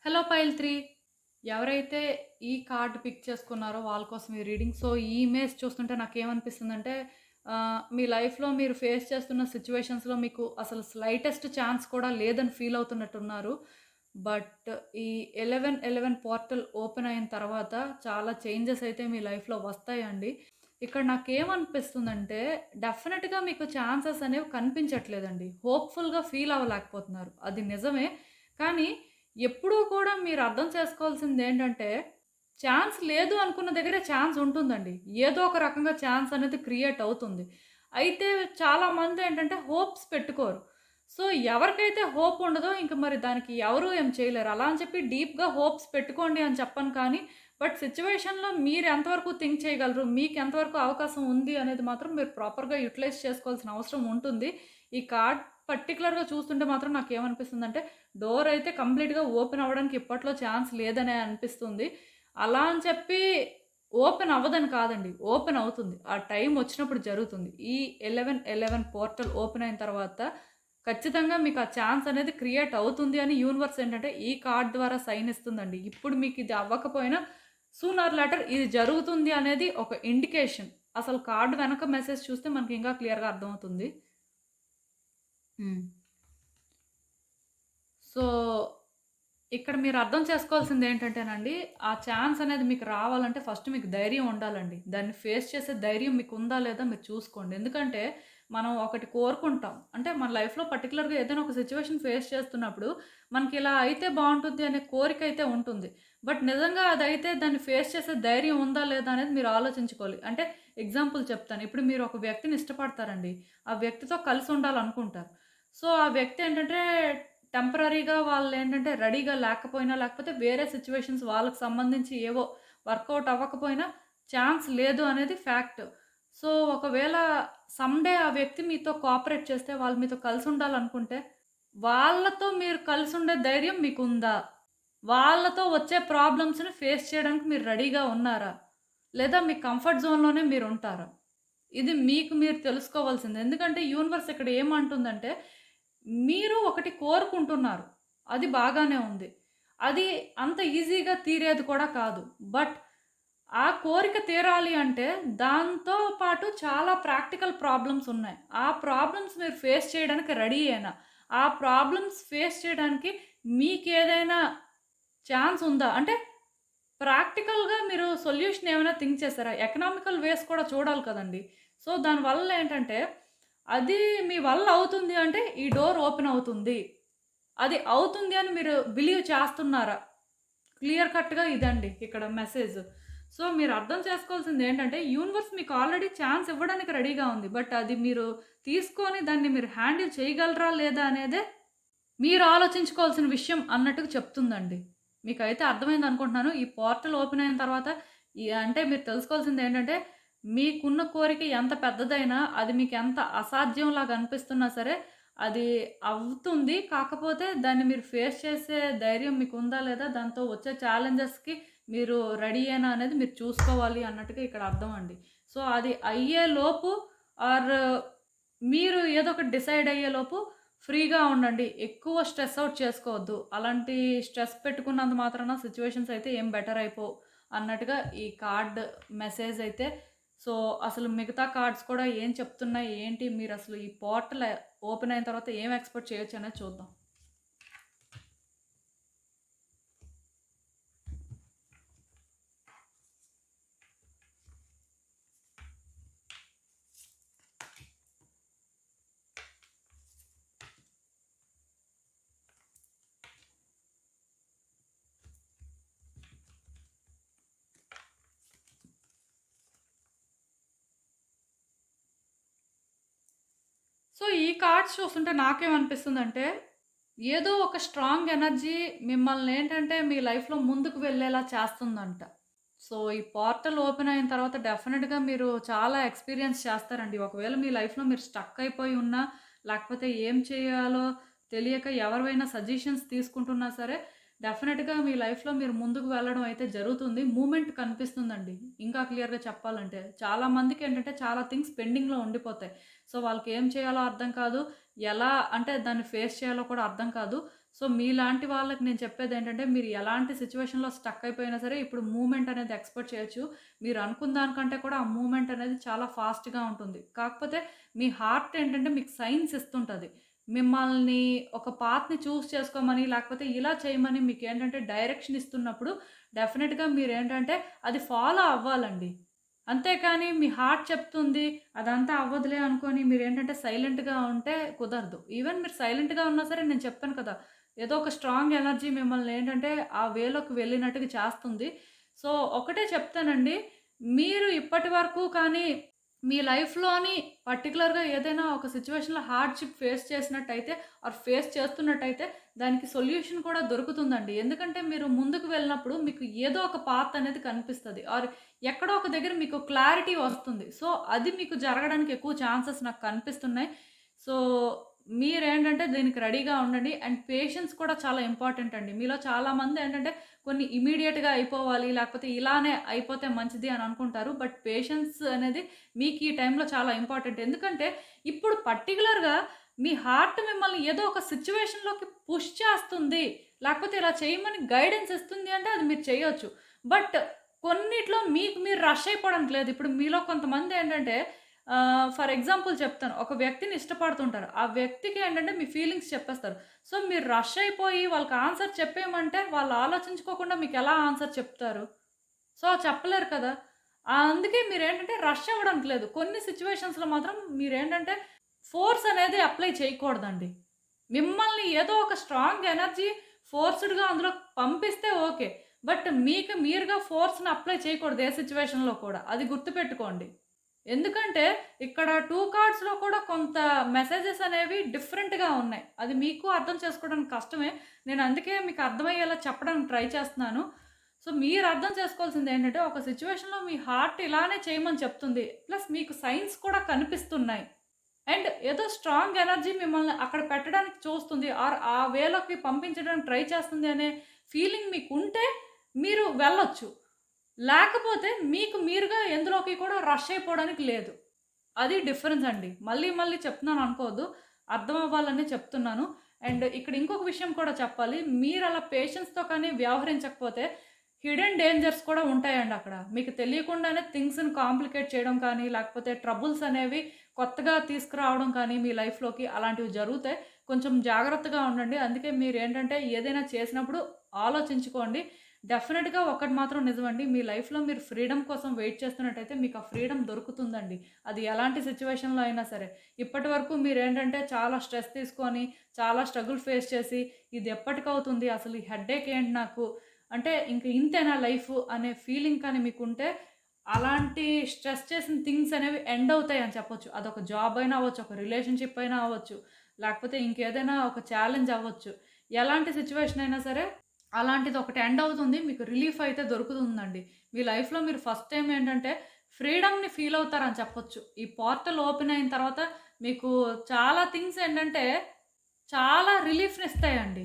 హలో పైల్ 3 ఎవరైతే ఈ కార్డ్ పిక్ చేసుకున్నారో వాళ్ళ కోసం ఈ రీడింగ్. సో, ఈ ఇమేజ్ చూస్తుంటే నాకేమనిపిస్తుందంటే మీ లైఫ్‌లో మీరు ఫేస్ చేస్తున్న సిట్యుయేషన్స్‌లో మీకు అసలు స్లైటెస్ట్ ఛాన్స్ కూడా లేదని ఫీల్ అవుతున్నట్టున్నారు. బట్ ఈ 11, 11 పోర్టల్ ఓపెన్ అయిన తర్వాత చాలా చేంజెస్ అయితే మీ లైఫ్‌లో వస్తాయండి. ఇక్కడ నాకేమనిపిస్తుందంటే డెఫినిట్‌గా మీకు ఛాన్సెస్ అనేవి కనిపించట్లేదండి. హోప్‌ఫుల్‌గా ఫీల్ అవ్వలేకపోతున్నారు. అది నిజమే. కానీ ఎప్పుడూ కూడా మీరు అర్థం చేసుకోవాల్సిందేంటంటే, ఛాన్స్ లేదు అనుకున్న దగ్గరే ఛాన్స్ ఉంటుందండి. ఏదో ఒక రకంగా ఛాన్స్ అనేది క్రియేట్ అవుతుంది. అయితే చాలామందేంటంటే హోప్స్ పెట్టుకోరు. సో, ఎవరికైతే హోప్ ఉండదో ఇంక మరి దానికి ఎవరు ఏం చేయలేరు. అలా అని చెప్పి డీప్‌గా హోప్స్ పెట్టుకోండి అని చెప్పను కానీ, బట్ సిట్యుయేషన్‌లో మీరు ఎంతవరకు థింక్ చేయగలరు, మీకు ఎంతవరకు అవకాశం ఉంది అనేది మాత్రం మీరు ప్రాపర్‌గా యుటిలైజ్ చేసుకోవాల్సిన అవసరం ఉంటుంది. ఈ కార్డ్ పర్టిక్యులర్‌గా చూస్తుంటే మాత్రం నాకేమనిపిస్తుందంటే డోర్ అయితే కంప్లీట్‌గా ఓపెన్ అవ్వడానికి ఇప్పట్లో ఛాన్స్ లేదనే అనిపిస్తుంది. అలా అని చెప్పి ఓపెన్ అవ్వదని కాదండి. ఓపెన్ అవుతుంది. ఆ టైం వచ్చినప్పుడు జరుగుతుంది. ఈ 11, 11 పోర్టల్ ఓపెన్ అయిన తర్వాత ఖచ్చితంగా మీకు ఆ ఛాన్స్ అనేది క్రియేట్ అవుతుంది అని యూనివర్స్ ఏంటంటే ఈ కార్డ్ ద్వారా సైన్ ఇస్తుందండి. ఇప్పుడు మీకు ఇది అవ్వకపోయినా సూన్ ఆర్ లేటర్ ఇది జరుగుతుంది అనేది ఒక ఇండికేషన్. అసలు కార్డ్ వెనక మెసేజ్ చూస్తే మనకి ఇంకా క్లియర్‌గా అర్థమవుతుంది. హ్మ్. సో, ఇక్కడ మీరు అర్థం చేసుకోవాల్సిందేంటంటేనండి, ఆ ఛాన్స్ అనేది మీకు రావాలంటే ఫస్ట్ మీకు ధైర్యం ఉండాలండి. దాన్ని ఫేస్ చేసే ధైర్యం మీకుందా లేదా మీరు చూసుకోండి. ఎందుకంటే, మనం ఒకటి కోరుకుంటాం. అంటే మన లైఫ్‌లో పర్టిక్యులర్‌గా ఏదైనా ఒక సిట్యుయేషన్ ఫేస్ చేస్తున్నప్పుడు, మనకిలా అయితే బావుంటుంది అనే కోరికైతే ఉంటుంది. బట్ నిజంగా అదైతే దాన్ని ఫేస్ చేసే ధైర్యం ఉందా లేదా అనేది మీరు ఆలోచించుకోవాలి. అంటే ఎగ్జాంపుల్ చెప్తాను. ఇప్పుడు మీరు ఒక వ్యక్తిని ఇష్టపడతారండి. ఆ వ్యక్తితో కలిసి ఉండాలనుకుంటారు. సో, ఆ వ్యక్తి ఏంటంటే టెంపరరీగా వాళ్ళేంటంటే రెడీగా లేకపోయినా, లేకపోతే వేరే సిట్యుయేషన్స్ వాళ్ళకి సంబంధించి ఏవో వర్కౌట్ అవ్వకపోయినా ఛాన్స్ లేదు అనేది ఫ్యాక్ట్. సో, ఒకవేళ సమ్‌డే ఆ వ్యక్తి మీతో కోఆపరేట్ చేస్తే, వాళ్ళు మీతో కలిసుండాలనుకుంటే, వాళ్ళతో మీరు కలిసుండే ధైర్యం మీకుందా? వాళ్ళతో వచ్చే ప్రాబ్లమ్స్‌ని ఫేస్ చేయడానికి మీరు రెడీగా ఉన్నారా? లేదా మీ కంఫర్ట్ జోన్‌లోనే మీరుంటారా? ఇది మీకు మీరు తెలుసుకోవాల్సింది. ఎందుకంటే యూనివర్స్ ఇక్కడ ఏమంటుందంటే, మీరు ఒకటి కోరుకుంటున్నారు. అది బాగానే ఉంది. అది అంత ఈజీగా తీరేది కూడా కాదు. బట్ ఆ కోరిక తీరాలి అంటే దాంతో పాటు చాలా ప్రాక్టికల్ ప్రాబ్లమ్స్ ఉన్నాయి. ఆ ప్రాబ్లమ్స్ మీరు ఫేస్ చేయడానికి రెడీయేనా? ఆ ప్రాబ్లమ్స్ ఫేస్ చేయడానికి మీకేదైనా ఛాన్స్ ఉందా? అంటే ప్రాక్టికల్‌గా మీరు సొల్యూషన్ ఏమైనా థింక్ చేసారా? ఎకనామికల్ వేస్ కూడా చూడాలి కదండీ! సో, దానివల్ల ఏంటంటే, అది మీ వల్ల అవుతుంది అంటే, ఈ డోర్ ఓపెన్ అవుతుంది. అది అవుతుంది అని మీరు బిలీవ్ చేస్తున్నారా? క్లియర్ కట్‌గా ఇదండి ఇక్కడ మెసేజ్. సో, మీరు అర్థం చేసుకోవాల్సిందేంటంటే, యూనివర్స్ మీకు ఆల్రెడీ ఛాన్స్ ఇవ్వడానికి రెడీగా ఉంది. బట్ అది మీరు తీసుకొని దాన్ని మీరు హ్యాండిల్ చేయగలరా లేదా అనేదే మీరు ఆలోచించుకోవాల్సిన విషయం అన్నట్టుగా చెప్తుందండి. మీకైతే అర్థమైందనుకుంటున్నాను. ఈ పోర్టల్ ఓపెన్ అయిన తర్వాత అంటే మీరు తెలుసుకోవాల్సిందేంటంటే, మీకున్న కోరిక ఎంత పెద్దదైనా, అది మీకెంత అసాధ్యంలాగా అనిపిస్తున్నా సరే, అది అవుతుంది. కాకపోతే దాన్ని మీరు ఫేస్ చేసే ధైర్యం మీకుందా లేదా? దాంతో వచ్చే ఛాలెంజెస్‌కి మీరు రెడీయేనా అనేది మీరు చూసుకోవాలి అన్నట్టుగా ఇక్కడ అర్థం అండి. సో, అది అయ్యేలోపు ఆర్ మీరు ఏదో ఒకటి డిసైడ్ అయ్యేలోపు ఫ్రీగా ఉండండి. ఎక్కువ స్ట్రెస్ ఔట్ చేసుకోవద్దు. అలాంటి స్ట్రెస్ పెట్టుకున్నంత మాత్రాన సిట్యుయేషన్స్ అయితే ఏం బెటర్ అయిపోవు అన్నట్టుగా ఈ కార్డ్ మెసేజ్ అయితే సో, అసలు మిగతా కార్డ్స్ కూడా ఏం చెప్తున్నాయి, ఏంటి మీరసలు ఈ పోర్టల్ ఓపెన్ అయిన తర్వాత ఏం ఎక్స్‌పెక్ట్ చేయొచ్చనేది చూద్దాం. సో, ఈ కార్డ్స్ చూస్తుంటే నాకేమనిపిస్తుందంటే, ఏదో ఒక స్ట్రాంగ్ ఎనర్జీ మిమ్మల్నేంటంటే మీ లైఫ్‌లో ముందుకు వెళ్ళేలా చేస్తుందంట. సో, ఈ పోర్టల్ ఓపెన్ అయిన తర్వాత డెఫినిట్‌గా మీరు చాలా ఎక్స్‌పీరియన్స్ చేస్తారండి. ఒకవేళ మీ లైఫ్‌లో మీరు స్టక్ అయిపోయి ఉన్నా, లేకపోతే ఏం చేయాలో తెలియక ఎవరివైనా సజెషన్స్ తీసుకుంటున్నా సరే, డెఫినిట్‌గా మీ లైఫ్‌లో మీరు ముందుకు వెళ్ళడం అయితే జరుగుతుంది. మూవ్‌మెంట్ కనిపిస్తుందండి. ఇంకా క్లియర్‌గా చెప్పాలంటే. చాలా మందికేంటంటే చాలా థింగ్స్ పెండింగ్‌లో ఉండిపోతాయి. సో, వాళ్ళకి ఏం చేయాలో అర్థం కాదు. ఎలా అంటే దాన్ని ఫేస్ చేయాలో కూడా అర్థం కాదు. సో, మీలాంటి వాళ్ళకి నేను చెప్పేదేంటంటే, మీరు ఎలాంటి సిట్యుయేషన్‌లో స్టక్ అయిపోయినా సరే, ఇప్పుడు మూవ్‌మెంట్ అనేది ఎక్స్‌పెక్ట్ చేయొచ్చు. మీరు అనుకున్న దానికంటే కూడా ఆ మూవ్‌మెంట్ అనేది చాలా ఫాస్ట్‌గా ఉంటుంది. కాకపోతే మీ హార్ట్ ఏంటంటే మీకు సైన్స్ ఇస్తుంటది. మిమ్మల్ని ఒక పాత్‌ని చూజ్ చేసుకోమని, లేకపోతే ఇలా చేయమని మీకేంటంటే డైరెక్షన్ ఇస్తున్నప్పుడు, డెఫినిట్‌గా మీరేంటంటే అది ఫాలో అవ్వాలండి. అంతేకాని మీ హార్ట్ చెప్తుంది, అదంతా అవ్వదులే అనుకోని మీరేంటంటే సైలెంట్‌గా ఉంటే కుదరదు. ఈవెన్ మీరు సైలెంట్‌గా ఉన్నా సరే నేను చెప్పాను కదా! ఏదో ఒక స్ట్రాంగ్ ఎనర్జీ మిమ్మల్ని ఏంటంటే ఆ వేలోకి వెళ్ళినట్టుగా చేస్తుంది. సో, ఒకటే చెప్తానండి. మీరు ఇప్పటి వరకు కానీ మీ లైఫ్‌లోని పర్టిక్యులర్‌గా ఏదైనా ఒక సిట్యుయేషన్‌లో హార్డ్‌షిప్ ఫేస్ చేసినట్టయితే ఆర్ ఫేస్ చేస్తున్నట్టయితే దానికి సొల్యూషన్ కూడా దొరుకుతుందండి. ఎందుకంటే మీరు ముందుకు వెళ్ళినప్పుడు మీకు ఏదో ఒక పాత్ అనేది కనిపిస్తది. ఆర్ ఎక్కడో ఒక దగ్గర మీకు క్లారిటీ వస్తుంది. సో, అది మీకు జరగడానికి ఎక్కువ ఛాన్సెస్ నాకు కనిపిస్తున్నాయి. సో, మీరేంటంటే దీనికి రెడీగా ఉండండి. అండ్ పేషెన్స్ కూడా చాలా ఇంపార్టెంట్ అండి. మీలో చాలామంది ఏంటంటే కొన్ని ఇమ్మీడియేట్‌గా అయిపోవాలి, లేకపోతే ఇలానే అయిపోతే మంచిది అని అనుకుంటారు. బట్ పేషెన్స్ అనేది మీకు ఈ టైంలో చాలా ఇంపార్టెంట్. ఎందుకంటే ఇప్పుడు పర్టిక్యులర్‌గా మీ హార్ట్ మిమ్మల్ని ఏదో ఒక సిట్యుయేషన్‌లోకి పుష్ చేస్తుంది. లేకపోతే ఇలా చేయమని గైడెన్స్ ఇస్తుంది అంటే అది మీరు చేయొచ్చు. బట్ కొన్నిట్లో మీకు మీరు రష్ అయిపోవడానికి లేదు. ఇప్పుడు మీలో కొంతమంది ఏంటంటే ఫర్ ఎగ్జాంపుల్ చెప్తాను. ఒక వ్యక్తిని ఇష్టపడుతుంటారు. ఆ వ్యక్తికి ఏంటంటే మీ ఫీలింగ్స్ చెప్పేస్తారు. సో, మీరు రష్ అయిపోయి వాళ్ళకి ఆన్సర్ చెప్పేయమంటే వాళ్ళు ఆలోచించుకోకుండా మీకెలా ఆన్సర్ చెప్తారు? సో, చెప్పలేరు కదా! అందుకే మీరేంటంటే రష్ అవ్వడానికి లేదు. కొన్ని సిట్యుయేషన్స్‌లో మాత్రం మీరేంటంటే ఫోర్స్ అనేది అప్లై చేయకూడదండి. మిమ్మల్ని ఏదో ఒక స్ట్రాంగ్ ఎనర్జీ ఫోర్స్‌డ్‌గా అందులో పంపిస్తే ఓకే. బట్ మీకు మీరుగా ఫోర్స్‌ని అప్లై చేయకూడదు ఏ సిట్యుయేషన్‌లో కూడా. అది గుర్తుపెట్టుకోండి. ఎందుకంటే ఇక్కడ 2 కార్డ్స్‌లో కూడా కొంత మెసేజెస్ అనేవి డిఫరెంట్‌గా ఉన్నాయి. అది మీకు అర్థం చేసుకోవడానికి కష్టమే. నేను అందుకే మీకు అర్థమయ్యేలా చెప్పడానికి ట్రై చేస్తున్నాను. సో, మీరు అర్థం చేసుకోవాల్సిందేంటంటే, ఒక సిట్యుయేషన్‌లో మీ హార్ట్ ఇలానే చేయమని చెప్తుంది. ప్లస్ మీకు సైన్స్ కూడా కనిపిస్తున్నాయి. అండ్ ఏదో స్ట్రాంగ్ ఎనర్జీ మిమ్మల్ని అక్కడ పెట్టడానికి చూస్తుంది. ఆర్ ఆ వేలోకి పంపించడానికి ట్రై చేస్తుంది అనే ఫీలింగ్ మీకుంటే మీరు వెళ్ళొచ్చు. లేకపోతే మీకు మీరుగా ఎందులోకి కూడా రష్ అయిపోవడానికి లేదు. అది డిఫరెన్స్ అండి. మళ్ళీ మళ్ళీ చెప్తున్నాను అనుకోవద్దు. అర్థం అవ్వాలని చెప్తున్నాను. అండ్ ఇక్కడ ఇంకొక విషయం కూడా చెప్పాలి. మీరలా పేషెన్స్‌తో కానీ వ్యవహరించకపోతే హిడెన్ డేంజర్స్ కూడా ఉంటాయండి అక్కడ. మీకు తెలియకుండానే థింగ్స్‌ని కాంప్లికేట్ చేయడం కానీ, లేకపోతే ట్రబుల్స్ అనేవి కొత్తగా తీసుకురావడం కానీ మీ లైఫ్‌లోకి అలాంటివి జరుగుతాయి. కొంచెం జాగ్రత్తగా ఉండండి. అందుకే మీరేంటంటే ఏదైనా చేసినప్పుడు ఆలోచించుకోండి. డెఫినిట్‌గా ఒకటి మాత్రం నిజమండి. మీ లైఫ్‌లో మీరు ఫ్రీడమ్ కోసం వెయిట్ చేస్తున్నట్టయితే మీకు ఆ ఫ్రీడమ్ దొరుకుతుందండి. అది ఎలాంటి సిట్యుయేషన్‌లో అయినా సరే. ఇప్పటివరకు మీరేంటంటే చాలా స్ట్రెస్ తీసుకొని, చాలా స్ట్రగుల్ ఫేస్ చేసి, ఇది ఎప్పటికవుతుంది? అసలు ఈ హెడ్‌ఏక్ ఏంటి నాకు? అంటే ఇంక ఇంతేనా లైఫు అనే ఫీలింగ్ కానీ మీకుంటే, అలాంటి స్ట్రెస్ చేసిన థింగ్స్ అనేవి ఎండ్ అవుతాయి అని చెప్పొచ్చు. అదొక జాబ్ అయినా అవ్వచ్చు, ఒక రిలేషన్‌షిప్ అయినా అవ్వచ్చు, లేకపోతే ఇంకేదైనా ఒక ఛాలెంజ్ అవ్వచ్చు. ఎలాంటి సిట్యుయేషన్ అయినా సరే అలాంటిది ఒకటి ఎండ్ అవుతుంది. మీకు రిలీఫ్ అయితే దొరుకుతుందండి. మీ లైఫ్‌లో మీరు ఫస్ట్ టైమ్ ఏంటంటే ఫ్రీడమ్‌ని ఫీల్ అవుతారని చెప్పొచ్చు. ఈ పోర్టల్ ఓపెన్ అయిన తర్వాత మీకు చాలా థింగ్స్ ఏంటంటే చాలా రిలీఫ్‌నిస్తాయండి.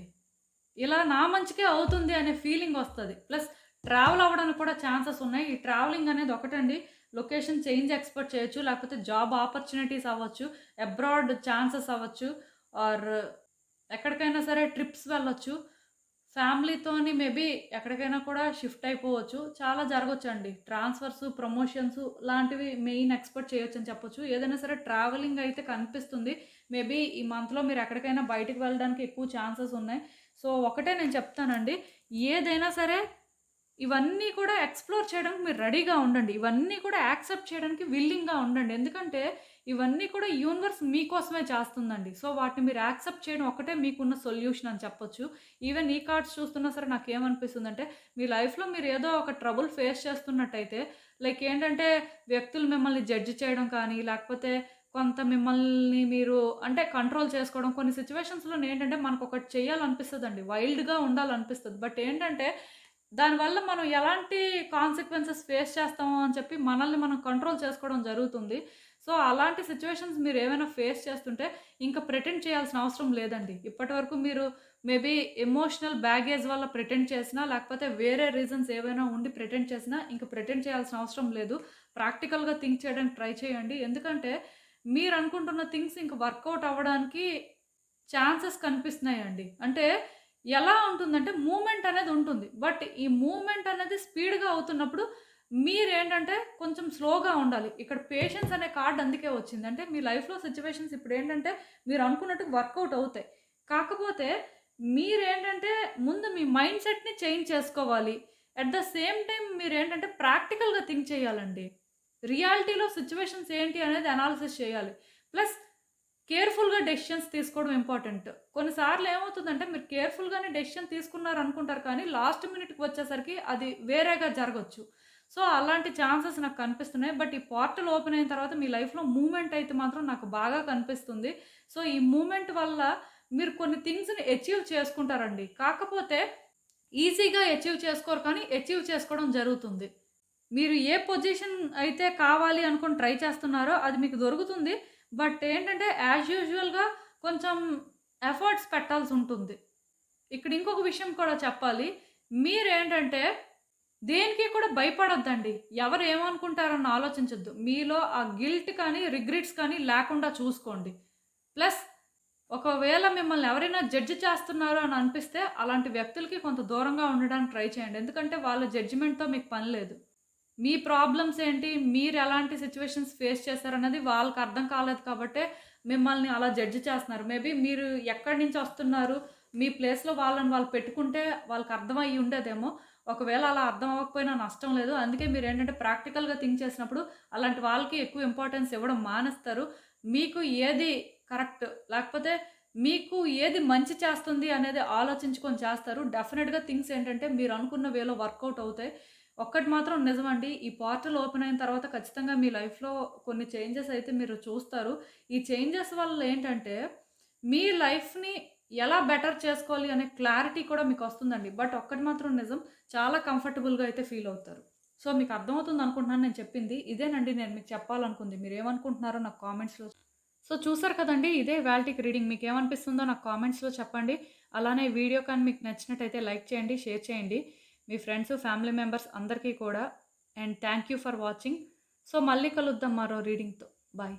ఇలా నా మంచికే అవుతుంది అనే ఫీలింగ్ వస్తది. ప్లస్ ట్రావెల్ అవ్వడం అవ్వడానికి కూడా ఛాన్సెస్ ఉన్నాయి. ఈ ట్రావెలింగ్ అనేది ఒకటండి. లొకేషన్ చేంజ్ ఎక్స్‌పెక్ట్ చేయొచ్చు. లేకపోతే జాబ్ ఆపర్చునిటీస్ అవ్వచ్చు. అబ్రాడ్ ఛాన్సెస్ అవ్వచ్చు. ఆర్ ఎక్కడికైనా సరే ట్రిప్స్ వెళ్ళొచ్చు. ఫ్యామిలీతోని మేబీ ఎక్కడికైనా కూడా షిఫ్ట్ అయిపోవచ్చు. చాలా జరగొచ్చండి. ట్రాన్స్‌ఫర్స్, ప్రమోషన్స్ లాంటివి మెయిన్ ఎక్స్‌పెక్ట్ చేయొచ్చని చెప్పొచ్చు. ఏదైనా సరే ట్రావెలింగ్ అయితే కనిపిస్తుంది. మేబీ ఈ మంత్‌లో మీరు ఎక్కడికైనా బయటికి వెళ్ళడానికి ఎక్కువ ఛాన్సెస్ ఉన్నాయి. సో, ఒకటే నేను చెప్తానండి. ఏదైనా సరే ఇవన్నీ కూడా ఎక్స్‌ప్లోర్ చేయడానికి మీరు రెడీగా ఉండండి. ఇవన్నీ కూడా యాక్సెప్ట్ చేయడానికి విల్లింగ్‌గా ఉండండి. ఎందుకంటే ఇవన్నీ కూడా యూనివర్స్ మీకోసమే చేస్తుందండి. సో, వాటిని మీరు యాక్సెప్ట్ చేయడం ఒక్కటే మీకున్న సొల్యూషన్ అని చెప్పొచ్చు. ఈవెన్ ఈ కార్డ్స్ చూస్తున్నా సరే నాకేమనిపిస్తుందంటే, మీ లైఫ్‌లో మీరు ఏదో ఒక ట్రబుల్ ఫేస్ చేస్తున్నట్టయితే, లైక్ ఏంటంటే వ్యక్తులు మిమ్మల్ని జడ్జ్ చేయడం కానీ, లేకపోతే కొంత మిమ్మల్ని మీరు అంటే కంట్రోల్ చేసుకోవడం. కొన్ని సిట్యుయేషన్స్‌లోనే ఏంటంటే మనకొకటి చేయాలనిపిస్తదండి. వైల్డ్‌గా ఉండాలనిపిస్తది. బట్ ఏంటంటే దానివల్ల మనం ఎలాంటి కాన్సిక్వెన్సెస్ ఫేస్ చేస్తామో అని చెప్పి మనల్ని మనం కంట్రోల్ చేసుకోవడం జరుగుతుంది. సో, అలాంటి సిట్యుయేషన్స్ మీరేమైనా ఫేస్ చేస్తుంటే ఇంక ప్రిటెండ్ చేయాల్సిన అవసరం లేదండి. ఇప్పటివరకు మీరు మేబీ ఎమోషనల్ బ్యాగేజ్ వల్ల ప్రిటెండ్ చేసినా, లేకపోతే వేరే రీజన్స్ ఏవైనా ఉండి ప్రిటెండ్ చేసినా ఇంక ప్రిటెండ్ చేయాల్సిన అవసరం లేదు. ప్రాక్టికల్‌గా థింక్ చేయడానికి ట్రై చేయండి. ఎందుకంటే మీరనుకుంటున్న థింగ్స్ ఇంక వర్కౌట్ అవ్వడానికి ఛాన్సెస్ కనిపిస్తున్నాయండి. అంటే ఎలా ఉంటుందంటే మూవ్‌మెంట్ అనేది ఉంటుంది. బట్ ఈ మూవ్‌మెంట్ అనేది స్పీడ్‌గా అవుతున్నప్పుడు మీరేంటంటే కొంచెం స్లోగా ఉండాలి. ఇక్కడ పేషెన్స్ అనే కార్డ్ అందుకే వచ్చింది. అంటే మీ లైఫ్‌లో సిట్యుయేషన్స్ ఇప్పుడేంటంటే మీరు అనుకున్నట్టు వర్కౌట్ అవుతాయి. కాకపోతే మీరేంటంటే ముందు మీ మైండ్ సెట్‌ని చేంజ్ చేసుకోవాలి. అట్ ద సేమ్ టైమ్ మీరేంటంటే ప్రాక్టికల్‌గా థింక్ చేయాలండి. రియాలిటీలో సిట్యుయేషన్స్ ఏంటి అనేది అనాలిసిస్ చేయాలి. ప్లస్ కేర్‌ఫుల్‌గా డెసిషన్స్ తీసుకోవడం ఇంపార్టెంట్. కొన్నిసార్లు ఏమవుతుందంటే మీరు కేర్‌ఫుల్‌గానే డెసిషన్ తీసుకున్నారనుకుంటారు కానీ లాస్ట్ మినిట్‌కి వచ్చేసరికి అది వేరేగా జరగొచ్చు. సో, అలాంటి ఛాన్సెస్ నాకు కనిపిస్తున్నాయి. బట్ ఈ పోర్టల్ ఓపెన్ అయిన తర్వాత మీ లైఫ్‌లో మూవ్‌మెంట్ అయితే మాత్రం నాకు బాగా కనిపిస్తుంది. సో, ఈ మూవ్‌మెంట్ వల్ల మీరు కొన్ని థింగ్స్‌ని అచీవ్ చేసుకుంటారండి. కాకపోతే ఈజీగా అచీవ్ చేసుకోరు కానీ అచీవ్ చేసుకోవడం జరుగుతుంది. మీరు ఏ పొజిషన్ అయితే కావాలి అనుకుని ట్రై చేస్తున్నారో అది మీకు దొరుకుతుంది. బట్ ఏంటంటే యాజ్ యూజువల్‌గా కొంచెం ఎఫర్ట్స్ పెట్టాల్సుంటుంది. ఇక్కడ ఇంకొక విషయం కూడా చెప్పాలి. మీరేంటంటే దేనికి కూడా భయపడొద్దండి. ఎవరు ఏమనుకుంటారని ఆలోచించొద్దు. మీలో ఆ గిల్ట్ కానీ, రిగ్రెట్స్ కానీ లేకుండా చూసుకోండి. ప్లస్ ఒకవేళ మిమ్మల్ని ఎవరైనా జడ్జ్ చేస్తున్నారు అని అనిపిస్తే అలాంటి వ్యక్తులకి కొంత దూరంగా ఉండడానికి ట్రై చేయండి. ఎందుకంటే వాళ్ళ జడ్జిమెంట్‌తో మీకు పని లేదు. మీ ప్రాబ్లమ్స్ ఏంటి? మీరెలాంటి సిట్యుయేషన్స్ ఫేస్ చేశారన్నది వాళ్ళకర్థం కాలేదు కాబట్టే మిమ్మల్ని అలా జడ్జ్ చేస్తున్నారు. మేబీ మీరు ఎక్కడి నుంచొస్తున్నారు, మీ ప్లేస్‌లో వాళ్ళని వాళ్ళు పెట్టుకుంటే వాళ్ళకర్థమయ్యి ఉండేదేమో. ఒకవేళ అలా అర్థం అవ్వకపోయినా నష్టం లేదు. అందుకే మీరేంటంటే ప్రాక్టికల్‌గా థింక్ చేసినప్పుడు అలాంటి వాళ్ళకి ఎక్కువ ఇంపార్టెన్స్ ఇవ్వడం మానేస్తారు. మీకు ఏది కరెక్ట్, లేకపోతే మీకు ఏది మంచి చేస్తుంది అనేది ఆలోచించుకొని చేస్తారు. డెఫినిట్‌గా థింగ్స్ ఏంటంటే మీరనుకున్న వేలో వర్కౌట్ అవుతాయి. ఒక్కటి మాత్రం నిజమండి. ఈ పోర్టల్ ఓపెన్ అయిన తర్వాత ఖచ్చితంగా మీ లైఫ్‌లో కొన్ని చేంజెస్ అయితే మీరు చూస్తారు. ఈ చేంజెస్ వల్ల ఏంటంటే, మీ లైఫ్‌ని ఎలా బెటర్ చేసుకోవాలి అనే క్లారిటీ కూడా మీకొస్తుందండి. బట్ ఒక్కటి మాత్రం నిజం, చాలా కంఫర్టబుల్‌గా అయితే ఫీల్ అవుతారు. సో, మీకు అర్థమవుతుంది అనుకుంటున్నాను నేను చెప్పింది. ఇదేనండి నేను మీకు చెప్పాలనుకుంది. మీరేమనుకుంటున్నారో నాకు కామెంట్స్‌లో సో, చూసారు కదండీ! ఇదే ఇవాల్టికి రీడింగ్. మీకేమనిపిస్తుందో నాకు కామెంట్స్‌లో చెప్పండి. అలానే వీడియో కానీ మీకు నచ్చినట్టయితే లైక్ చేయండి, షేర్ చేయండి. మీ ఫ్రెండ్స్, ఫ్యామిలీ మెంబర్స్ అందరికీ కూడా. And thank you for watching. So, మళ్ళీ కలుద్దాం మరో రీడింగ్‌తో. బాయ్.